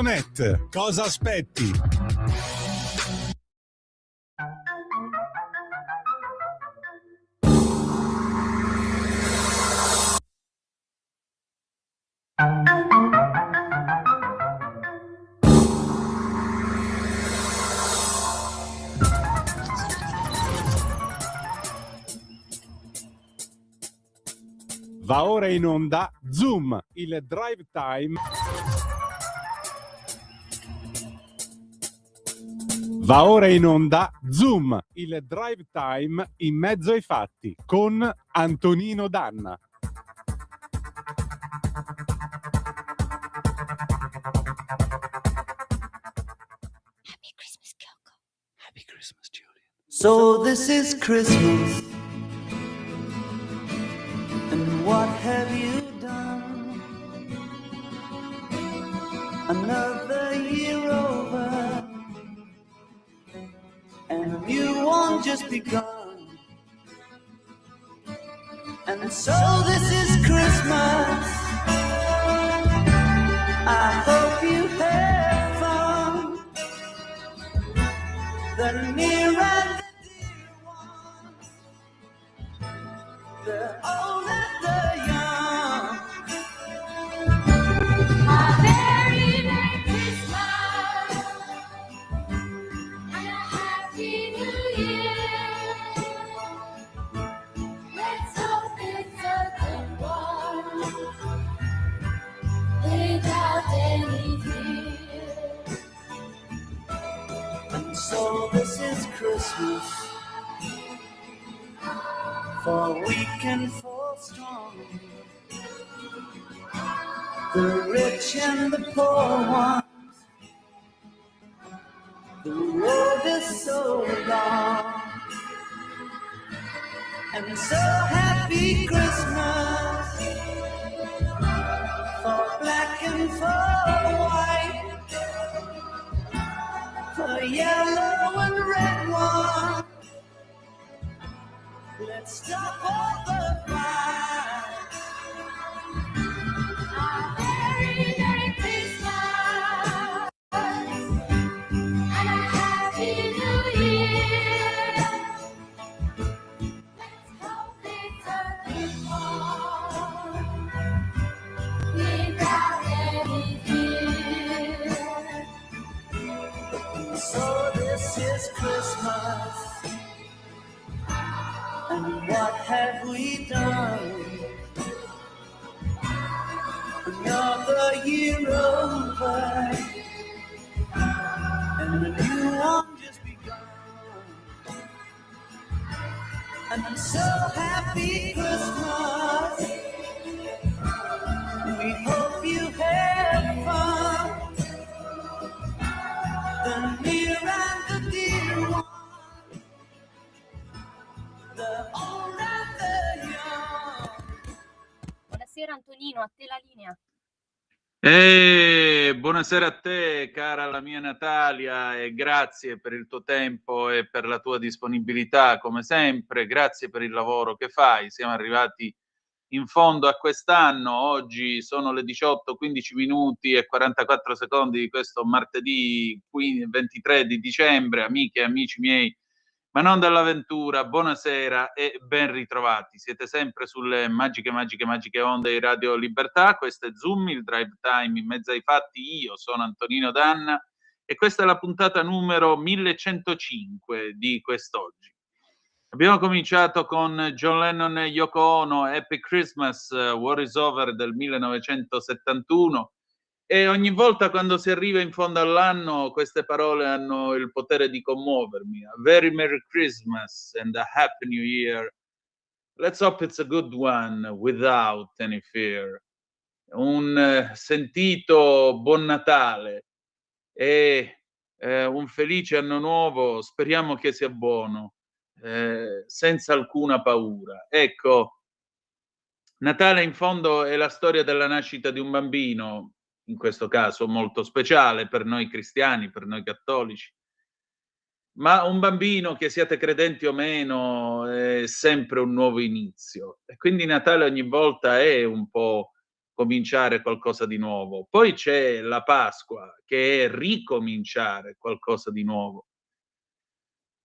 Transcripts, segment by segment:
Net. Cosa aspetti? Va ora in onda Zoom, il drive time. Va ora in onda Zoom, il drive time in mezzo ai fatti con Antonino Danna. Happy Christmas, Coco. Happy Christmas, Julian. So this is Christmas, and what have you done? Another year over, and a new one just begun. And so this is Christmas, I hope you have fun. The near and the dear ones, the old and the young. A very Merry Christmas and a Happy New Year. Let's hope it's a good one without any fear. And so this is Christmas, for weak and for strong, the rich and the poor ones. The road is so long, and so happy Christmas for black and for white, for yellow and red one. Let's stop all the fight. A very Merry Christmas and a Happy New Year. Let's hope it's a good one without any fear. So this is Christmas, and what have we done? Another year over, and a new one just begun. And I'm so happy Christmas, we hope you have fun. The near and the dear one, the old and the young. Buonasera Antonino, a te la linea. Buonasera a te, cara la mia Natalia, e grazie per il tuo tempo e per la tua disponibilità, come sempre. Grazie per il lavoro che fai. Siamo arrivati in fondo a quest'anno. Oggi sono le 18:15 minuti e 44 secondi di questo martedì 23 di dicembre. Amiche e amici miei, ma non dell'avventura, buonasera e ben ritrovati. Siete sempre sulle magiche onde di Radio Libertà. Questo è Zoom, il drive time in mezzo ai fatti. Io sono Antonino Danna e questa è la puntata numero 1105 di quest'oggi. Abbiamo cominciato con John Lennon e Yoko Ono, Happy Christmas, War is Over del 1971. E ogni volta quando si arriva in fondo all'anno queste parole hanno il potere di commuovermi. A very Merry Christmas and a Happy New Year. Let's hope it's a good one without any fear. Un sentito buon Natale e un felice anno nuovo, speriamo che sia buono, senza alcuna paura. Ecco, Natale in fondo è la storia della nascita di un bambino, in questo caso molto speciale per noi cristiani, per noi cattolici, ma un bambino, che siate credenti o meno, è sempre un nuovo inizio, e quindi Natale ogni volta è un po' cominciare qualcosa di nuovo. Poi c'è la Pasqua, che è ricominciare qualcosa di nuovo.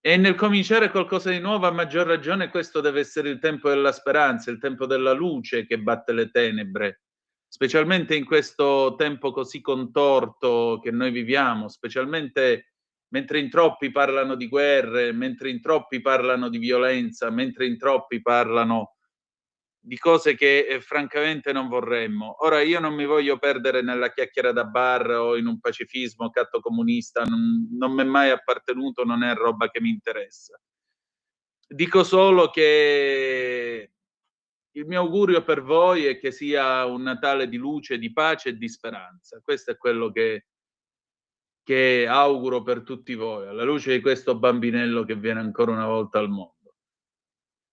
E nel cominciare qualcosa di nuovo, a maggior ragione, questo deve essere il tempo della speranza, il tempo della luce che batte le tenebre, specialmente in questo tempo così contorto che noi viviamo, specialmente mentre in troppi parlano di guerre, mentre in troppi parlano di violenza, mentre in troppi parlano di cose che francamente non vorremmo. Ora, io non mi voglio perdere nella chiacchiera da bar o in un pacifismo cattocomunista, non mi è mai appartenuto, non è roba che mi interessa. Dico solo che il mio augurio per voi è che sia un Natale di luce, di pace e di speranza. Questo è quello che auguro per tutti voi, alla luce di questo bambinello che viene ancora una volta al mondo.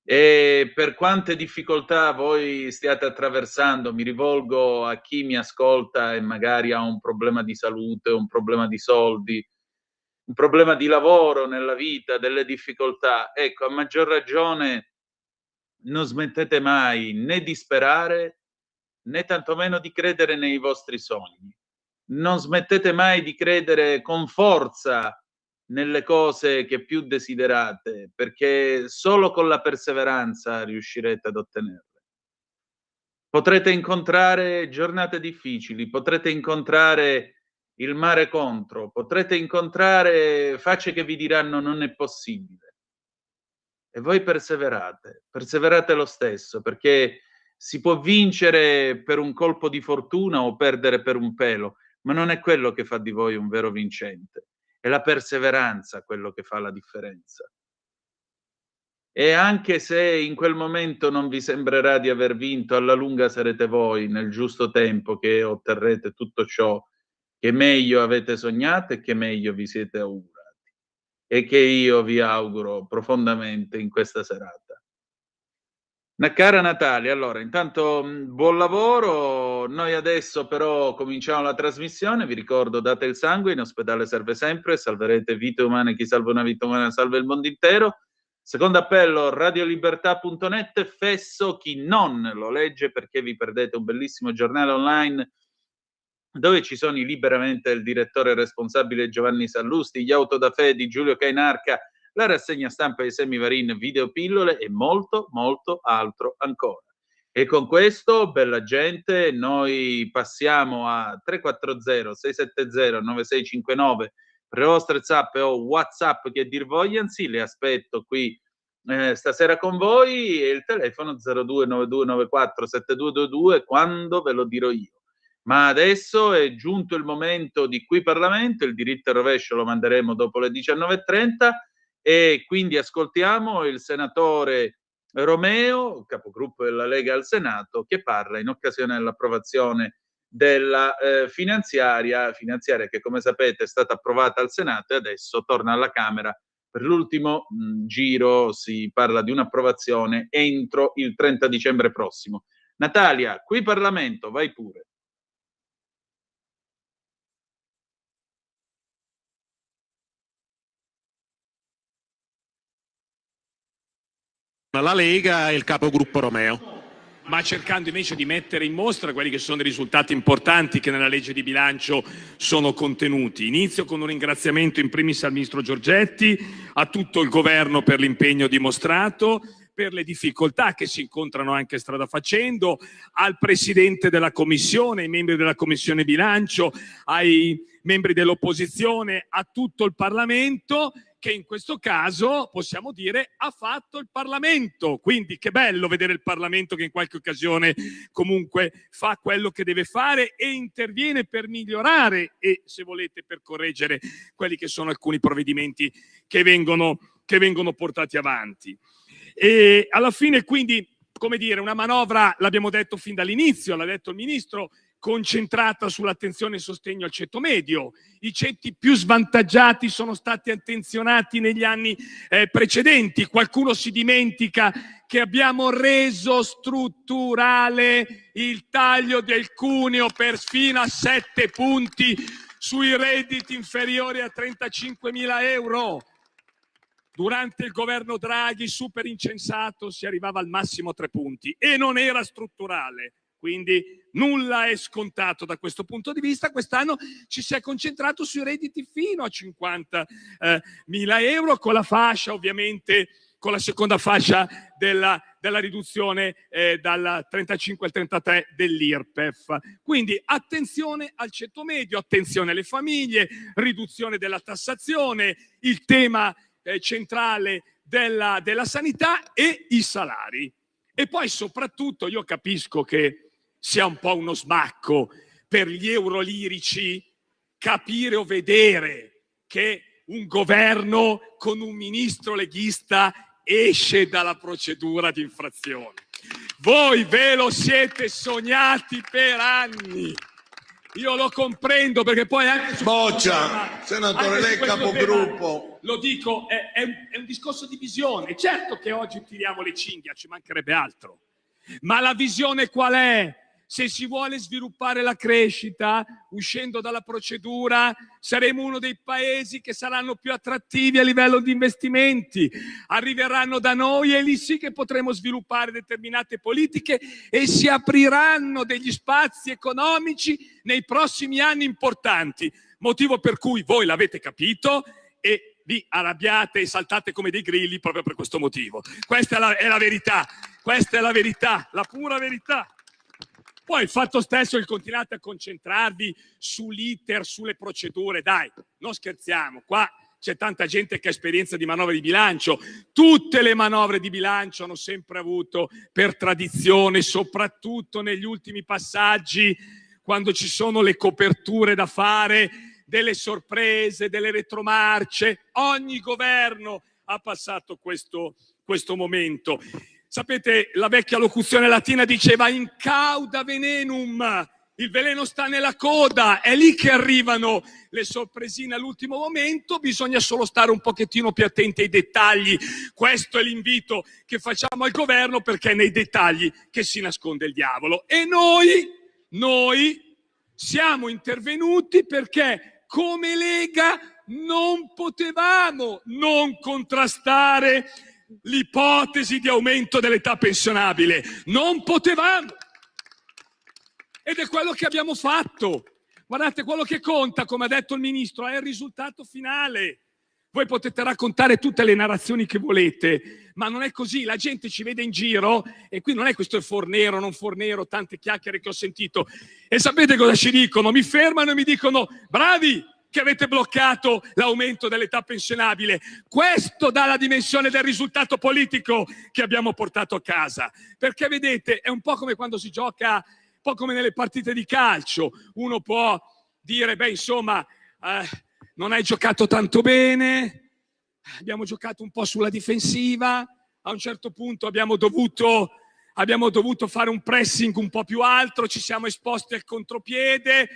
E per quante difficoltà voi stiate attraversando, mi rivolgo a chi mi ascolta e magari ha un problema di salute, un problema di soldi, un problema di lavoro nella vita, delle difficoltà. Ecco, a maggior ragione non smettete mai né di sperare, né tantomeno di credere nei vostri sogni. Non smettete mai di credere con forza nelle cose che più desiderate, perché solo con la perseveranza riuscirete ad ottenerle. Potrete incontrare giornate difficili, potrete incontrare il mare contro, potrete incontrare facce che vi diranno non è possibile. E voi perseverate lo stesso, perché si può vincere per un colpo di fortuna o perdere per un pelo, ma non è quello che fa di voi un vero vincente. È la perseveranza quello che fa la differenza. E anche se in quel momento non vi sembrerà di aver vinto, alla lunga sarete voi, nel giusto tempo, che otterrete tutto ciò che meglio avete sognato e che meglio vi siete augurati. E che io vi auguro profondamente in questa serata. Una cara Natalia, allora intanto buon lavoro, noi adesso però cominciamo la trasmissione, vi ricordo date il sangue, in ospedale serve sempre, salverete vite umane, chi salva una vita umana salva il mondo intero. Secondo appello radiolibertà.net, fesso chi non lo legge perché vi perdete un bellissimo giornale online dove ci sono i Liberamente il direttore responsabile Giovanni Sallusti, gli Autodafè di Giulio Cainarca, la rassegna stampa di Semivarin, videopillole e molto, molto altro ancora. E con questo, bella gente, noi passiamo a 340-670-9659 per le vostre zappe o WhatsApp che dir vogliansi, le aspetto qui stasera con voi e il telefono 0292947222 quando ve lo dirò io. Ma adesso è giunto il momento di Qui Parlamento, il diritto al rovescio lo manderemo dopo le 19:30 e quindi ascoltiamo il senatore Romeo, capogruppo della Lega al Senato, che parla in occasione dell'approvazione della finanziaria che come sapete è stata approvata al Senato e adesso torna alla Camera per l'ultimo giro, si parla di un'approvazione entro il 30 dicembre prossimo. Natalia, Qui Parlamento, vai pure. La Lega e il capogruppo Romeo. Ma cercando invece di mettere in mostra quelli che sono i risultati importanti che nella legge di bilancio sono contenuti. Inizio con un ringraziamento in primis al ministro Giorgetti, a tutto il governo per l'impegno dimostrato, per le difficoltà che si incontrano anche strada facendo, al presidente della commissione, ai membri della commissione bilancio, ai membri dell'opposizione, a tutto il Parlamento, che in questo caso possiamo dire ha fatto il Parlamento. Quindi che bello vedere il Parlamento che in qualche occasione comunque fa quello che deve fare e interviene per migliorare e, se volete, per correggere quelli che sono alcuni provvedimenti che vengono portati avanti. E alla fine, quindi, come dire, una manovra, l'abbiamo detto fin dall'inizio, l'ha detto il ministro, concentrata sull'attenzione e sostegno al ceto medio. I ceti più svantaggiati sono stati attenzionati negli anni precedenti. Qualcuno si dimentica che abbiamo reso strutturale il taglio del cuneo per fino a 7 punti sui redditi inferiori a 35.000 euro. Durante il governo Draghi, super incensato, si arrivava al massimo a 3 punti e non era strutturale. Quindi nulla è scontato da questo punto di vista. Quest'anno ci si è concentrato sui redditi fino a 50.000 euro, con la fascia ovviamente, con la seconda fascia della riduzione dal 35 al 33 dell'IRPEF. Quindi attenzione al ceto medio, attenzione alle famiglie, riduzione della tassazione, il tema centrale della sanità e i salari. E poi soprattutto io capisco che sia un po' uno smacco per gli eurolirici capire o vedere che un governo con un ministro leghista esce dalla procedura di infrazione. Voi ve lo siete sognati per anni. Io lo comprendo, perché poi anche Boccia, senatore, lei capogruppo. Lo dico, è un discorso di visione. Certo che oggi tiriamo le cinghie, ci mancherebbe altro. Ma la visione qual è? Se si vuole sviluppare la crescita, uscendo dalla procedura, saremo uno dei paesi che saranno più attrattivi a livello di investimenti. Arriveranno da noi e lì sì che potremo sviluppare determinate politiche e si apriranno degli spazi economici nei prossimi anni importanti. Motivo per cui voi l'avete capito e vi arrabbiate e saltate come dei grilli proprio per questo motivo. Questa è la verità, questa è la verità, la pura verità. Poi il fatto stesso che continuate a concentrarvi sull'iter, sulle procedure, dai, non scherziamo, qua c'è tanta gente che ha esperienza di manovre di bilancio. Tutte le manovre di bilancio hanno sempre avuto, per tradizione, soprattutto negli ultimi passaggi, quando ci sono le coperture da fare, delle sorprese, delle retromarce. Ogni governo ha passato questo momento. Sapete, la vecchia locuzione latina diceva in cauda venenum, il veleno sta nella coda, è lì che arrivano le sorpresine all'ultimo momento, bisogna solo stare un pochettino più attenti ai dettagli. Questo è l'invito che facciamo al governo, perché è nei dettagli che si nasconde il diavolo. E noi siamo intervenuti perché come Lega non potevamo non contrastare l'ipotesi di aumento dell'età pensionabile, non potevamo, ed è quello che abbiamo fatto. Guardate, quello che conta, come ha detto il ministro, è il risultato finale. Voi potete raccontare tutte le narrazioni che volete, ma non è così. La gente ci vede in giro e qui non è questo Fornero, non Fornero, tante chiacchiere che ho sentito. E sapete cosa ci dicono? Mi fermano e mi dicono: bravi che avete bloccato l'aumento dell'età pensionabile. Questo dà la dimensione del risultato politico che abbiamo portato a casa. Perché vedete, è un po' come quando si gioca, un po' come nelle partite di calcio. Uno può dire, beh, insomma, non hai giocato tanto bene, abbiamo giocato un po' sulla difensiva, a un certo punto abbiamo dovuto fare un pressing un po' più alto, ci siamo esposti al contropiede,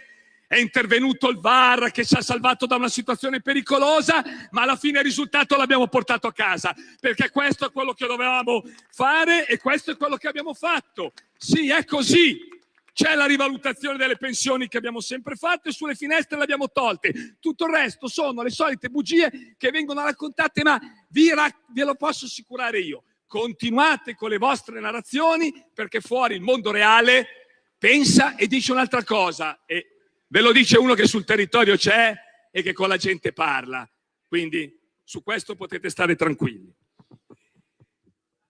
è intervenuto il VAR che ci ha salvato da una situazione pericolosa, ma alla fine il risultato l'abbiamo portato a casa, perché questo è quello che dovevamo fare e questo è quello che abbiamo fatto. Sì, è così. C'è la rivalutazione delle pensioni che abbiamo sempre fatto e sulle finestre le abbiamo tolte. Tutto il resto sono le solite bugie che vengono raccontate, ma ve lo posso assicurare io. Continuate con le vostre narrazioni, perché fuori il mondo reale pensa e dice un'altra cosa. E ve lo dice uno che sul territorio c'è e che con la gente parla. Quindi su questo potete stare tranquilli.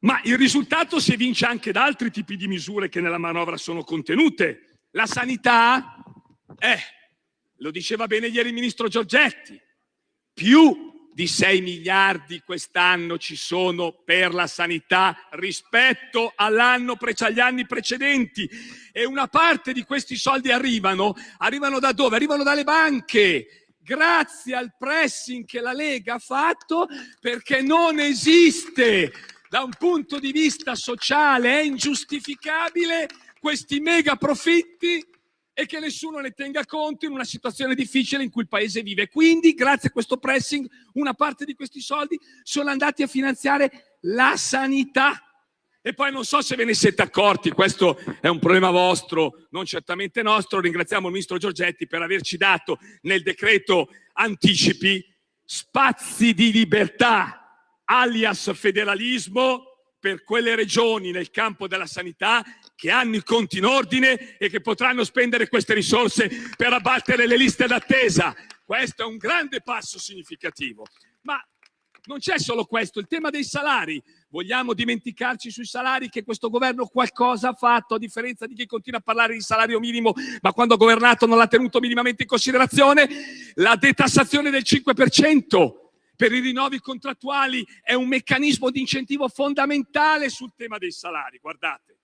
Ma il risultato si evince anche da altri tipi di misure che nella manovra sono contenute. La sanità, lo diceva bene ieri il ministro Giorgetti, più di 6 miliardi quest'anno ci sono per la sanità rispetto agli anni precedenti, e una parte di questi soldi arrivano da dove? Arrivano dalle banche, grazie al pressing che la Lega ha fatto, perché non esiste da un punto di vista sociale, è ingiustificabile questi mega profitti e che nessuno ne tenga conto in una situazione difficile in cui il paese vive. Quindi, grazie a questo pressing, una parte di questi soldi sono andati a finanziare la sanità. E poi non so se ve ne siete accorti, questo è un problema vostro, non certamente nostro. Ringraziamo il ministro Giorgetti per averci dato nel decreto anticipi spazi di libertà, alias federalismo, per quelle regioni nel campo della sanità che hanno i conti in ordine e che potranno spendere queste risorse per abbattere le liste d'attesa. Questo è un grande passo significativo. Ma non c'è solo questo, il tema dei salari. Vogliamo dimenticarci sui salari che questo governo qualcosa ha fatto, a differenza di chi continua a parlare di salario minimo, ma quando ha governato non l'ha tenuto minimamente in considerazione? La detassazione del 5% per i rinnovi contrattuali è un meccanismo di incentivo fondamentale sul tema dei salari. Guardate,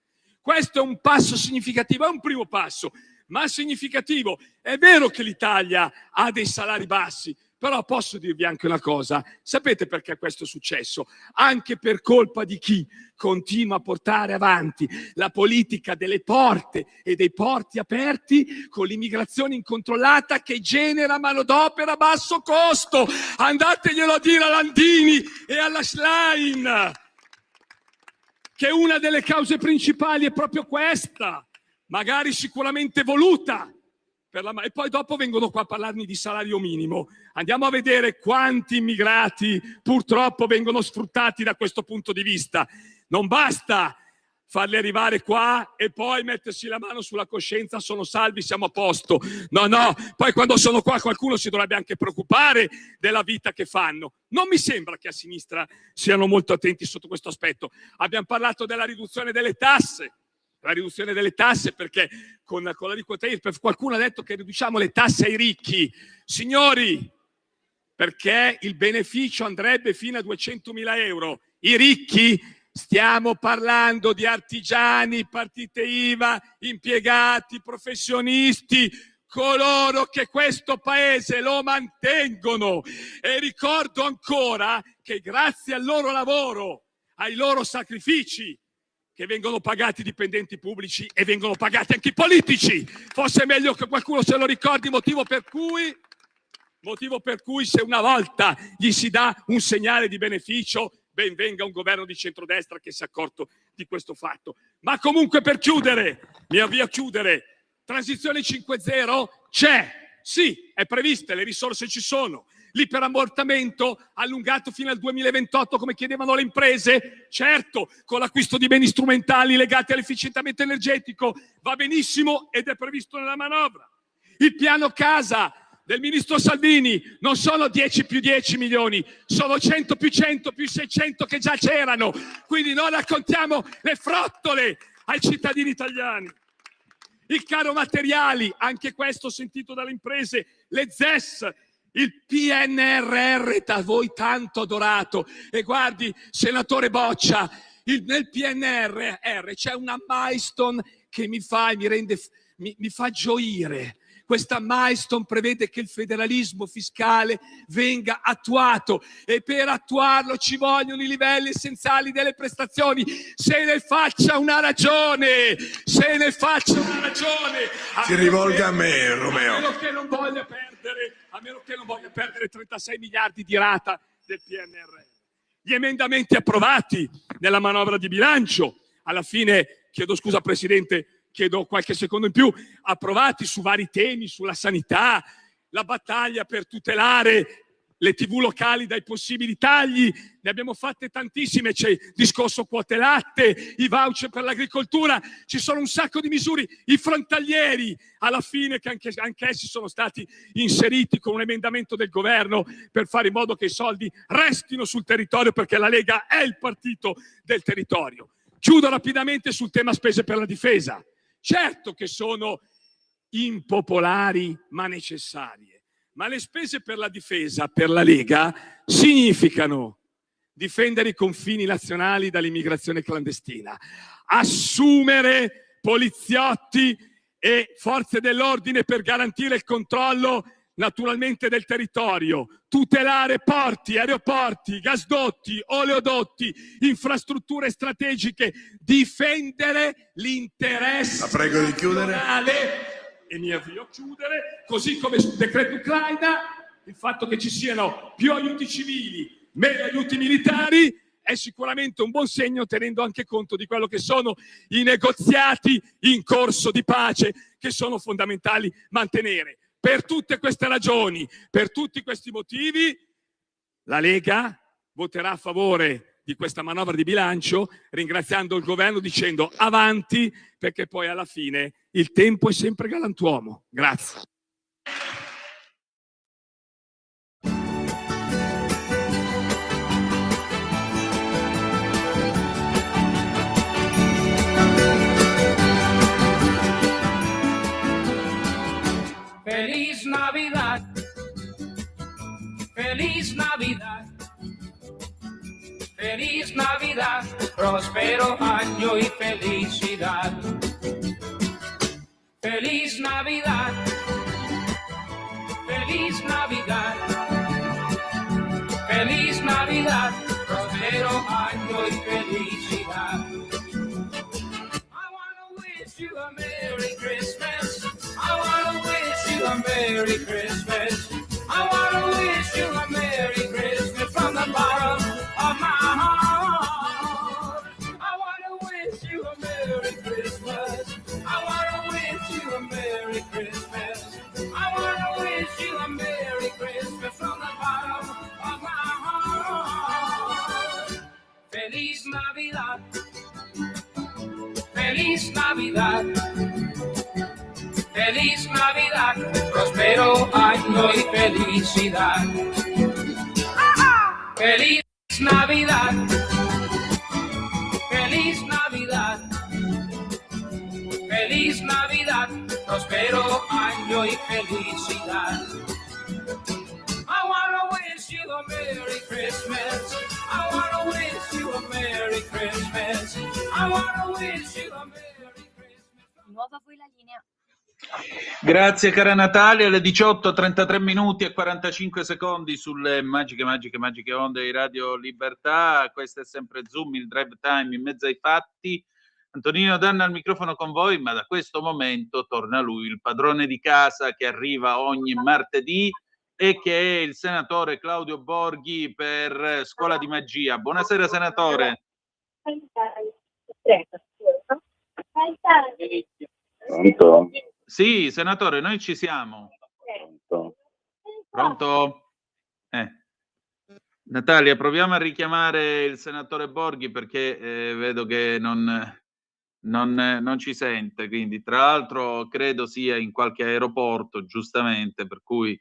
questo è un passo significativo, è un primo passo, ma significativo. È vero che l'Italia ha dei salari bassi, però posso dirvi anche una cosa: sapete perché questo è successo? Anche per colpa di chi continua a portare avanti la politica delle porte e dei porti aperti con l'immigrazione incontrollata che genera manodopera a basso costo. Andateglielo a dire a Landini e alla Schlein che una delle cause principali è proprio questa, magari sicuramente voluta. E poi dopo vengono qua a parlarmi di salario minimo. Andiamo a vedere quanti immigrati purtroppo vengono sfruttati da questo punto di vista. Non basta farli arrivare qua e poi mettersi la mano sulla coscienza, sono salvi, siamo a posto. No, poi quando sono qua qualcuno si dovrebbe anche preoccupare della vita che fanno. Non mi sembra che a sinistra siano molto attenti sotto questo aspetto. Abbiamo parlato della riduzione delle tasse. La riduzione delle tasse, perché con l'aliquota IRPEF qualcuno ha detto che riduciamo le tasse ai ricchi. Signori, perché il beneficio andrebbe fino a 200.000 euro. I ricchi, stiamo parlando di artigiani, partite IVA, impiegati, professionisti, coloro che questo paese lo mantengono. E ricordo ancora che grazie al loro lavoro, ai loro sacrifici, che vengono pagati i dipendenti pubblici e vengono pagati anche i politici. Forse è meglio che qualcuno se lo ricordi, motivo per cui se una volta gli si dà un segnale di beneficio, ben venga un governo di centrodestra che si è accorto di questo fatto. Ma comunque, per chiudere, mi avvio a chiudere, transizione 5.0 c'è, sì, è prevista, le risorse ci sono. L'iperammortamento allungato fino al 2028 come chiedevano le imprese? Certo, con l'acquisto di beni strumentali legati all'efficientamento energetico va benissimo ed è previsto nella manovra. Il piano casa del ministro Salvini non sono 10 più 10 milioni, sono 100 più 100 più 600 che già c'erano, quindi non raccontiamo le frottole ai cittadini italiani. Il caro materiali, anche questo sentito dalle imprese, le ZES, il PNRR da voi tanto adorato. E guardi, senatore Boccia, nel PNRR c'è una milestone che mi fa gioire. Questa milestone prevede che il federalismo fiscale venga attuato e per attuarlo ci vogliono i livelli essenziali delle prestazioni. Se ne faccia una ragione, se ne faccia una ragione. Si rivolga a me, Romeo. A meno che non voglia perdere 36 miliardi di rata del PNRR. Gli emendamenti approvati nella manovra di bilancio, alla fine, chiedo scusa Presidente, chiedo qualche secondo in più, approvati su vari temi, sulla sanità, la battaglia per tutelare le TV locali dai possibili tagli, ne abbiamo fatte tantissime, c'è il discorso quote latte, i voucher per l'agricoltura, ci sono un sacco di misure, i frontalieri, alla fine che anch'essi sono stati inseriti con un emendamento del governo per fare in modo che i soldi restino sul territorio, perché la Lega è il partito del territorio. Chiudo rapidamente sul tema spese per la difesa. Certo che sono impopolari ma necessarie, ma le spese per la difesa per la Lega significano difendere i confini nazionali dall'immigrazione clandestina, assumere poliziotti e forze dell'ordine per garantire il controllo naturalmente del territorio, tutelare porti, aeroporti, gasdotti, oleodotti, infrastrutture strategiche, difendere l'interesse La prego di chiudere. nazionale. E mi avvio a chiudere, così come sul decreto Ucraina, il fatto che ci siano più aiuti civili, meno aiuti militari, è sicuramente un buon segno, tenendo anche conto di quello che sono i negoziati in corso di pace, che sono fondamentali mantenere. Per tutte queste ragioni, per tutti questi motivi, la Lega voterà a favore di questa manovra di bilancio, ringraziando il governo dicendo avanti, perché poi alla fine il tempo è sempre galantuomo. Grazie. Feliz Navidad, feliz Navidad, feliz Navidad, próspero año y felicidad. Feliz Navidad, feliz Navidad, feliz Navidad, próspero año y felicidad. I wanna wish you a Merry Christmas. I wanna wish you a Merry Christmas. I wanna wish you a Merry Christmas from the bottom of my heart. I wanna wish you a Merry Christmas. I wanna wish you a Merry Christmas. I wanna wish you a Merry Christmas from the bottom of my heart. Feliz Navidad. Feliz Navidad. Feliz Navidad, próspero año y felicidad. Feliz Navidad, feliz Navidad, feliz Navidad, próspero año y felicidad. I wanna wish you a Merry Christmas. I wanna wish you a Merry Christmas. I wanna wish you a Merry Christmas. Nuova voi la linea. Grazie cara Natalia, alle 18:33 minuti e 45 secondi sulle magiche onde di Radio Libertà. Questo è sempre Zoom, il drive time in mezzo ai fatti. Antonino Danna al microfono con voi, ma da questo momento torna lui, il padrone di casa che arriva ogni martedì e che è il senatore Claudio Borghi per Scuola di Magia. Buonasera senatore. Pronto? Sì, senatore, noi ci siamo. Pronto? Natalia, proviamo a richiamare il senatore Borghi perché vedo che non ci sente, quindi tra l'altro credo sia in qualche aeroporto, giustamente, per cui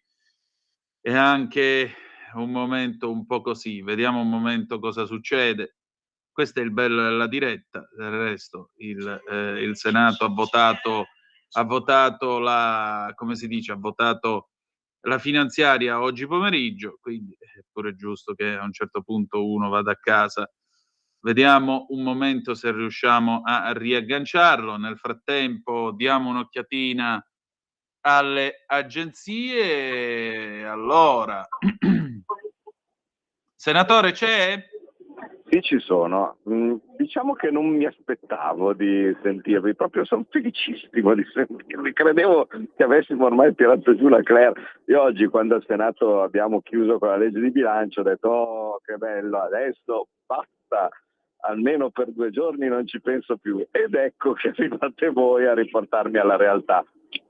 è anche un momento un po' così. Vediamo un momento cosa succede. Questo è il bello della diretta, del resto il Senato ha votato la, come si dice, ha votato la finanziaria oggi pomeriggio, quindi è pure giusto che a un certo punto uno vada a casa. Vediamo un momento se riusciamo a riagganciarlo. Nel frattempo diamo un'occhiatina alle agenzie. Allora, senatore, c'è? Sì, ci sono. Diciamo che non mi aspettavo di sentirvi, proprio sono felicissimo di sentirvi. Credevo che avessimo ormai tirato giù la Claire. Io oggi, quando al Senato abbiamo chiuso con la legge di bilancio, ho detto oh che bello, adesso basta, almeno per 2 giorni non ci penso più. Ed ecco che arrivate voi a riportarmi alla realtà.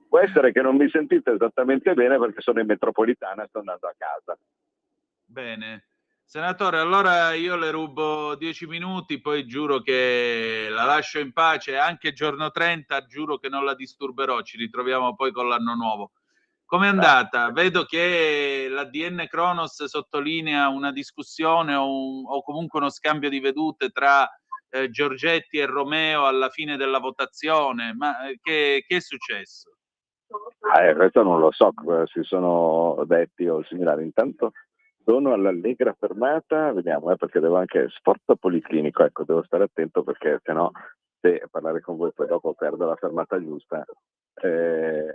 Può essere che non mi sentite esattamente bene perché sono in metropolitana e sto andando a casa. Bene. Senatore, allora io le rubo 10 minuti, poi giuro che la lascio in pace, anche giorno 30, giuro che non la disturberò, ci ritroviamo poi con l'anno nuovo. Com'è andata? Vedo che l'ADN Cronos sottolinea una discussione o comunque uno scambio di vedute tra Giorgetti e Romeo alla fine della votazione, ma che è successo? Questo non lo so, si sono detti o similari. Intanto sono all'allegra fermata, vediamo, perché devo anche sport policlinico, ecco, devo stare attento perché sennò se parlare con voi poi dopo perdo la fermata giusta è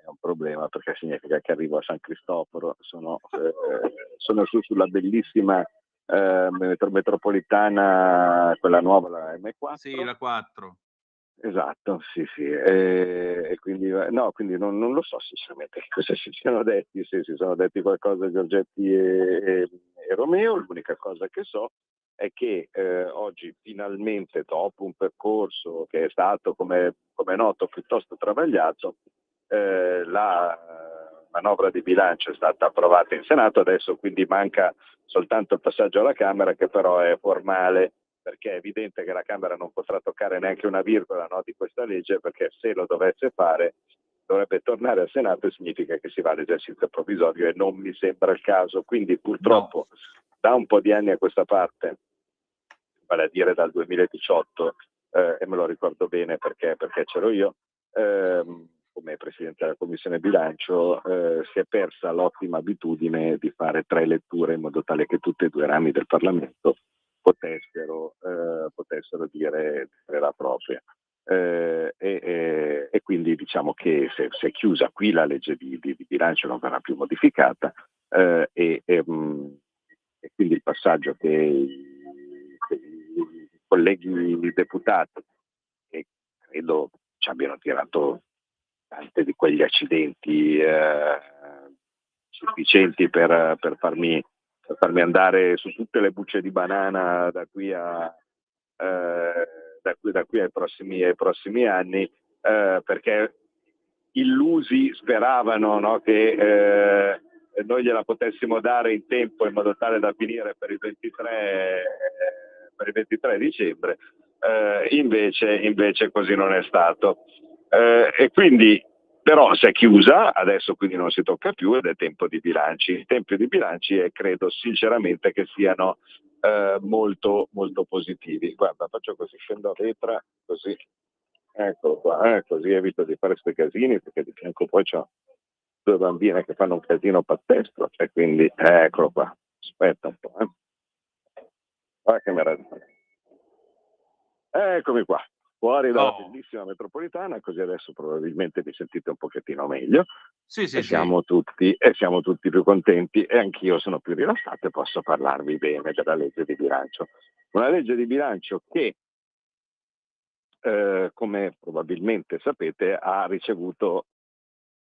un problema, perché significa che arrivo a San Cristoforo, sono su sulla bellissima metropolitana, quella nuova, la M4. Sì, la 4. Esatto, sì, e quindi quindi non lo so sinceramente cosa si siano detti, se si sono detti qualcosa Giorgetti e Romeo. L'unica cosa che so è che oggi finalmente, dopo un percorso che è stato, come noto, piuttosto travagliato, la manovra di bilancio è stata approvata in Senato, adesso quindi manca soltanto il passaggio alla Camera, che però è formale, perché è evidente che la Camera non potrà toccare neanche una virgola, no, di questa legge, perché se lo dovesse fare dovrebbe tornare al Senato e significa che si va all'esercizio provvisorio, e non mi sembra il caso. Quindi purtroppo da un po' di anni a questa parte, vale a dire dal 2018, e me lo ricordo bene perché c'ero io, come Presidente della Commissione Bilancio, si è persa l'ottima abitudine di fare 3 letture in modo tale che tutti e 2 rami del Parlamento potessero dire la propria. E quindi diciamo che se è chiusa qui, la legge di bilancio non verrà più modificata, e quindi il passaggio che i colleghi deputati, che credo ci abbiano tirato tante di quegli accidenti sufficienti per farmi andare su tutte le bucce di banana da qui ai prossimi anni, perché illusi speravano, no, che noi gliela potessimo dare in tempo in modo tale da finire per il 23 dicembre, invece così non è stato. E quindi però si è chiusa, adesso quindi non si tocca più ed è tempo di bilanci. I tempi di bilanci, e credo sinceramente che siano molto molto positivi. Guarda, faccio così, scendo a vetra, così, eccolo qua, così evito di fare questi casini, perché di fianco poi c'ho 2 bambine che fanno un casino pazzesco, e quindi eccolo qua, aspetta un po'. Guarda che meraviglia. Eccomi qua, fuori dalla bellissima metropolitana, così adesso probabilmente vi sentite un pochettino meglio. Sì. Siamo tutti più contenti, e anch'io sono più rilassato e posso parlarvi bene della legge di bilancio. Una legge di bilancio che, come probabilmente sapete, ha ricevuto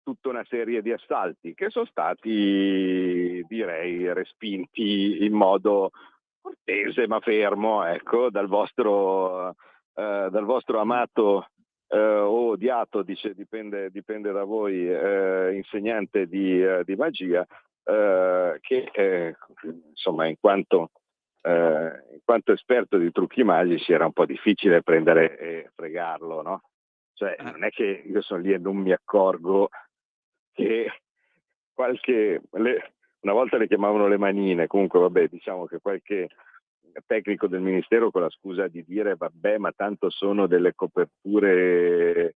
tutta una serie di assalti che sono stati, direi, respinti in modo cortese ma fermo, ecco, dal vostro amato o odiato, dipende da voi, insegnante di magia, che insomma in quanto esperto di trucchi magici era un po' difficile prendere e fregarlo, no? Cioè non è che io sono lì e non mi accorgo che una volta le chiamavano le manine, comunque vabbè, diciamo che qualche tecnico del ministero, con la scusa di dire vabbè, ma tanto sono delle coperture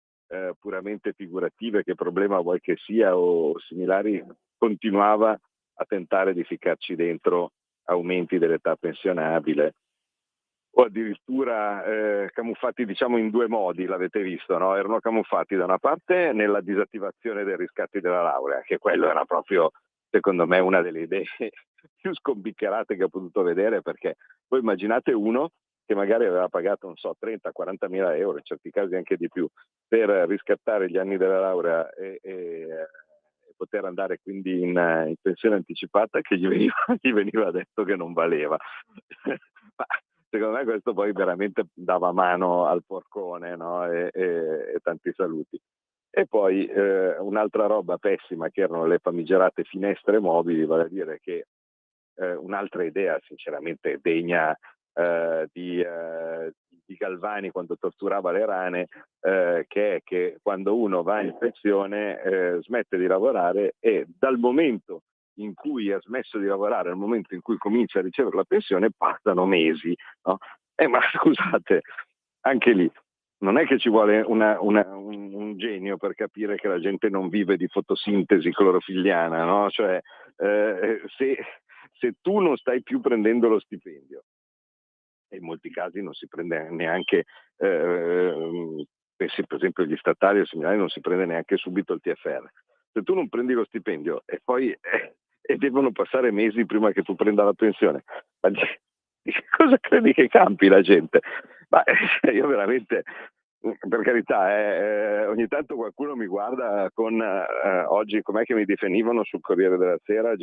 puramente figurative, che problema vuoi che sia, o similari, continuava a tentare di ficcarci dentro aumenti dell'età pensionabile, o addirittura camuffati, diciamo, in 2 modi, l'avete visto, no? Erano camuffati da una parte nella disattivazione dei riscatti della laurea, che quello era proprio, secondo me, una delle idee più scombiccherate che ho potuto vedere, perché voi immaginate uno che magari aveva pagato, non so, 30-40 mila euro, in certi casi anche di più, per riscattare gli anni della laurea e poter andare quindi in pensione anticipata, che gli veniva detto che non valeva. Ma secondo me questo poi veramente dava mano al porcone, no? E tanti saluti. E poi un'altra roba pessima, che erano le famigerate finestre mobili, vale a dire che un'altra idea sinceramente degna di Galvani quando torturava le rane, che è che quando uno va in pensione smette di lavorare, e dal momento in cui ha smesso di lavorare al momento in cui comincia a ricevere la pensione passano mesi, no? Ma scusate, anche lì non è che ci vuole un genio per capire che la gente non vive di fotosintesi clorofilliana, no? Cioè se tu non stai più prendendo lo stipendio, e in molti casi non si prende neanche, per esempio gli statali o similari, non si prende neanche subito il TFR. Se tu non prendi lo stipendio e poi e devono passare mesi prima che tu prenda la pensione, ma di che cosa credi che campi la gente? Ma io veramente, per carità, ogni tanto qualcuno mi guarda con oggi com'è che mi definivano sul Corriere della Sera,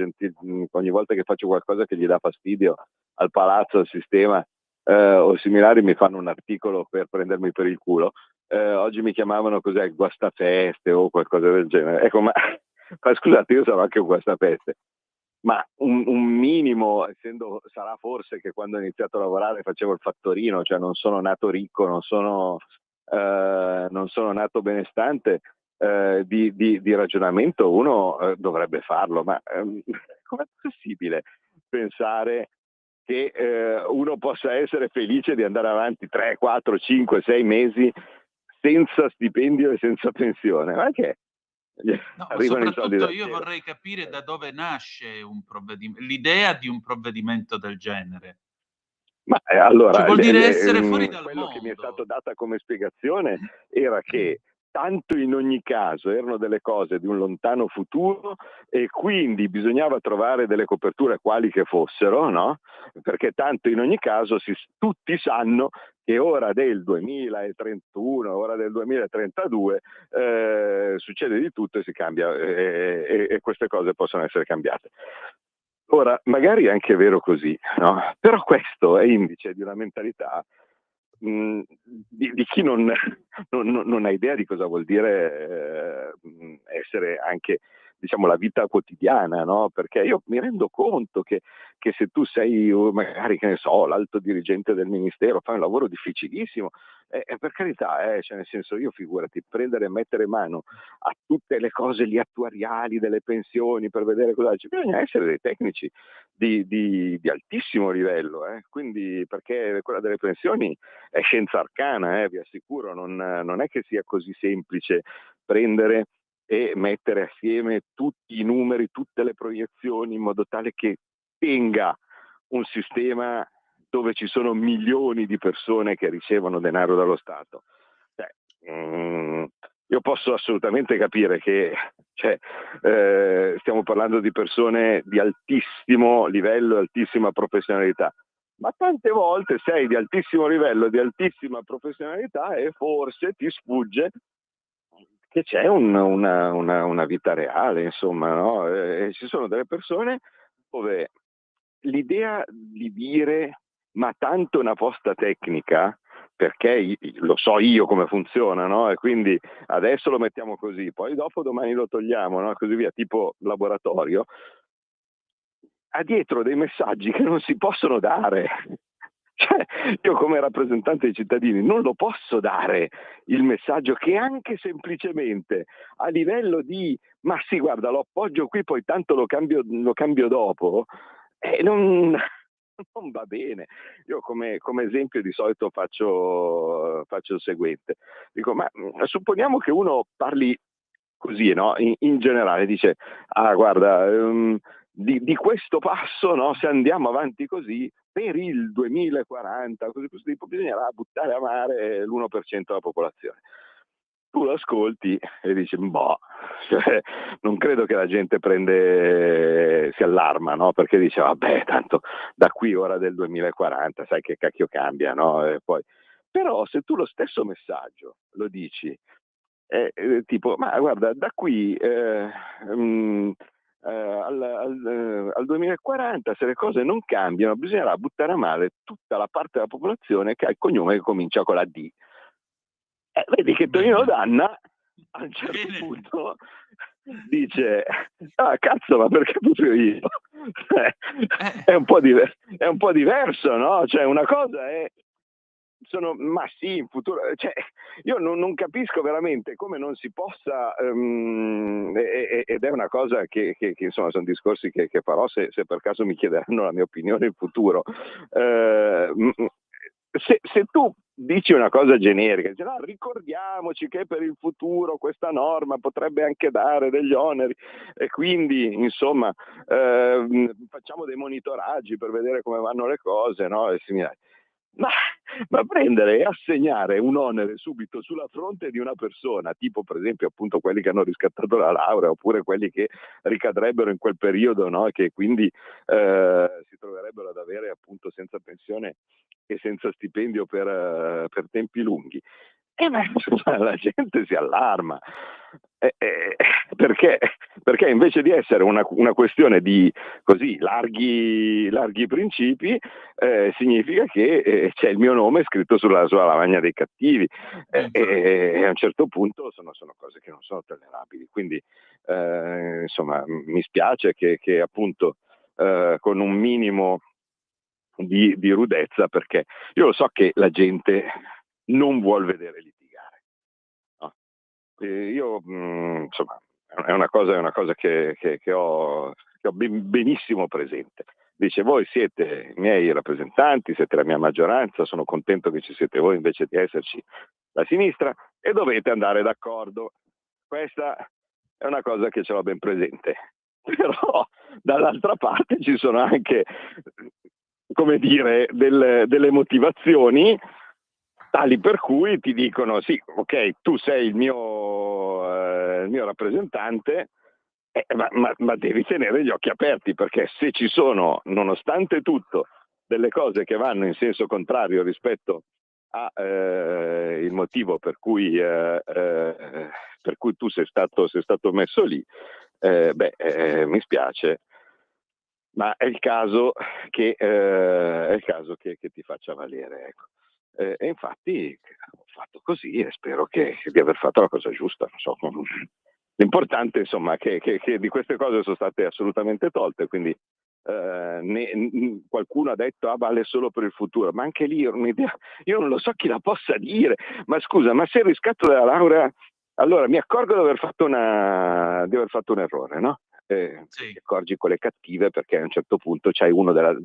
ogni volta che faccio qualcosa che gli dà fastidio al palazzo, al sistema o similari, mi fanno un articolo per prendermi per il culo. Oggi mi chiamavano guastafeste o qualcosa del genere. Ecco, ma Ma scusate, io sarò anche un guastapeste, ma un minimo, sarà forse che quando ho iniziato a lavorare facevo il fattorino, cioè non sono nato ricco, non sono nato benestante, di ragionamento uno dovrebbe farlo, ma com'è possibile pensare che uno possa essere felice di andare avanti 3, 4, 5, 6 mesi senza stipendio e senza pensione? Ma che No, ma arrivano i soldi soprattutto dal io cielo? vorrei capire da dove nasce l'idea di un provvedimento del genere. Ma Cioè allora, vuol dire essere fuori dal quello che mi è stato mondo. data come spiegazione era che tanto in ogni caso erano delle cose di un lontano futuro e quindi bisognava trovare delle coperture quali che fossero, no? Perché tanto in ogni caso tutti sanno che ora del 2031, ora del 2032 succede di tutto e si cambia e queste cose possono essere cambiate. Ora, magari è anche vero così, no? Però questo è indice di una mentalità di chi non ha idea di cosa vuol dire essere anche, diciamo, la vita quotidiana, no? Perché io mi rendo conto che se tu sei magari, che ne so, l'alto dirigente del ministero, fai un lavoro difficilissimo, per carità, cioè nel senso, io figurati, prendere e mettere mano a tutte le cose lì attuariali delle pensioni per vedere cosa c'è, bisogna essere dei tecnici di altissimo livello, quindi, perché quella delle pensioni è scienza arcana, vi assicuro, non è che sia così semplice prendere e mettere assieme tutti i numeri, tutte le proiezioni in modo tale che tenga un sistema dove ci sono milioni di persone che ricevono denaro dallo Stato. Io posso assolutamente capire che stiamo parlando di persone di altissimo livello e altissima professionalità, ma tante volte sei di altissimo livello, di altissima professionalità e forse ti sfugge che c'è una vita reale, insomma, no? E ci sono delle persone dove l'idea di dire ma tanto una posta tecnica, perché lo so io come funziona, no? E quindi adesso lo mettiamo così, poi dopo domani lo togliamo, no? Così via, tipo laboratorio, ha dietro dei messaggi che non si possono dare. Cioè, io come rappresentante dei cittadini non lo posso dare il messaggio che anche semplicemente a livello di ma sì, guarda, lo appoggio qui, poi tanto lo cambio dopo, non va bene. Io come esempio di solito faccio il seguente. Dico, ma supponiamo che uno parli così, no? In generale dice, guarda, di questo passo, no? Se andiamo avanti così, per il 2040, così bisognerà buttare a mare l'1% della popolazione. Tu lo ascolti e dici, boh, cioè, non credo che la gente si allarma, no? Perché dice, vabbè, tanto da qui ora del 2040, sai che cacchio cambia, no? E poi, però se tu lo stesso messaggio lo dici, tipo, ma guarda, da qui al 2040, se le cose non cambiano, bisognerà buttare a male tutta la parte della popolazione che ha il cognome che comincia con la D. Vedi che Tonino Danna a un certo punto dice, cazzo, ma perché proprio io? È un po' diverso, no? Cioè, una cosa è ma sì, in futuro, cioè, io non capisco veramente come non si possa, ed è una cosa che insomma sono discorsi che farò se per caso mi chiederanno la mia opinione in futuro. Se tu dici una cosa generica, dici, no, ricordiamoci che per il futuro questa norma potrebbe anche dare degli oneri e quindi insomma facciamo dei monitoraggi per vedere come vanno le cose, no? E similari. Ma prendere e assegnare un onere subito sulla fronte di una persona, tipo per esempio appunto quelli che hanno riscattato la laurea oppure quelli che ricadrebbero in quel periodo, no? E che quindi si troverebbero ad avere appunto senza pensione e senza stipendio per tempi lunghi. Ma la gente si allarma. Perché, perché invece di essere una questione di così larghi principi, significa che c'è il mio nome scritto sulla lavagna dei cattivi, e a un certo punto sono cose che non sono tollerabili. Quindi insomma mi spiace che appunto con un minimo di rudezza, perché io lo so che la gente non vuol vedere litigare, no? Io insomma è una cosa che ho benissimo presente. Dice: voi siete i miei rappresentanti, siete la mia maggioranza, sono contento che ci siete voi invece di esserci la sinistra, e dovete andare d'accordo. Questa è una cosa che ce l'ho ben presente. Però dall'altra parte ci sono anche, come dire, delle motivazioni tali per cui ti dicono: sì, ok, tu sei il mio rappresentante, ma devi tenere gli occhi aperti, perché se ci sono, nonostante tutto, delle cose che vanno in senso contrario rispetto a il motivo per cui tu sei stato messo lì, mi spiace, ma è il caso che ti faccia valere, ecco. E infatti ho fatto così e spero di aver fatto la cosa giusta. Non so. L'importante, insomma, che di queste cose sono state assolutamente tolte, quindi qualcuno ha detto: ah, vale solo per il futuro, ma anche lì un'idea, io non lo so chi la possa dire, ma scusa, ma se il riscatto della laurea, allora mi accorgo di aver fatto un errore, no? Sì. Ti accorgi con le cattive, perché a un certo punto c'hai uno della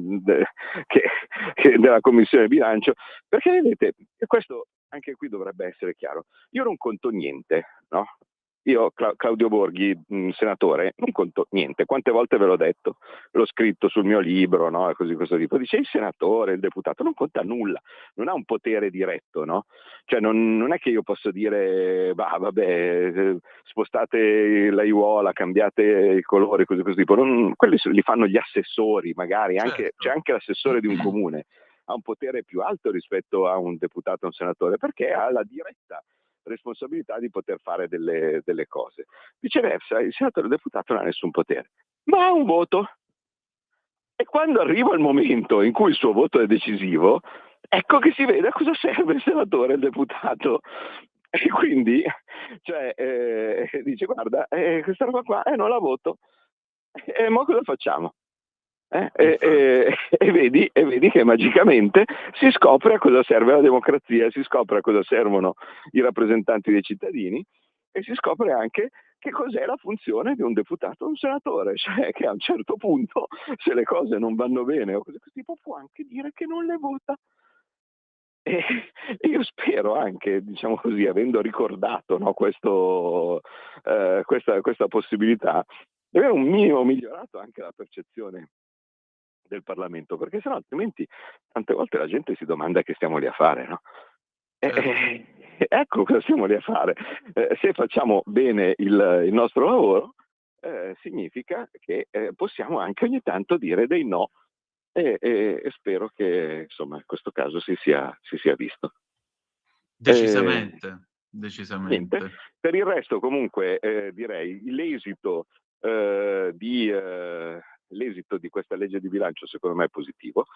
commissione bilancio, perché vedete, e questo anche qui dovrebbe essere chiaro, io non conto niente, no? Io, Claudio Borghi, senatore, non conto niente. Quante volte ve l'ho detto? L'ho scritto sul mio libro, no? E così questo tipo. Dice: il senatore, il deputato non conta nulla, non ha un potere diretto, no? Cioè non è che io posso dire: bah, vabbè, spostate l'aiuola, cambiate il colore, così tipo. Quelli li fanno gli assessori, magari, Certo. c'è anche l'assessore di un comune, ha un potere più alto rispetto a un deputato o un senatore, perché ha la diretta responsabilità di poter fare delle cose. Viceversa, il senatore o il deputato non ha nessun potere, ma ha un voto. E quando arriva il momento in cui il suo voto è decisivo, ecco che si vede a cosa serve il senatore e il deputato. E quindi, cioè, dice: guarda, questa roba qua non la voto, e mo cosa facciamo? E vedi che magicamente si scopre a cosa serve la democrazia, si scopre a cosa servono i rappresentanti dei cittadini, e si scopre anche che cos'è la funzione di un deputato o un senatore, cioè che a un certo punto, se le cose non vanno bene o cose di questo tipo, può anche dire che non le vota. E io spero anche, diciamo così, avendo ricordato, no, questa possibilità, di avere un minimo migliorato anche la percezione del Parlamento, perché sennò altrimenti tante volte la gente si domanda che stiamo lì a fare, no? Ecco cosa stiamo lì a fare. Se facciamo bene il nostro lavoro, significa che possiamo anche ogni tanto dire dei no, e spero che insomma in questo caso si sia visto. Decisamente, Niente. decisamente. Per il resto comunque direi l'esito di questa legge di bilancio secondo me è positivo.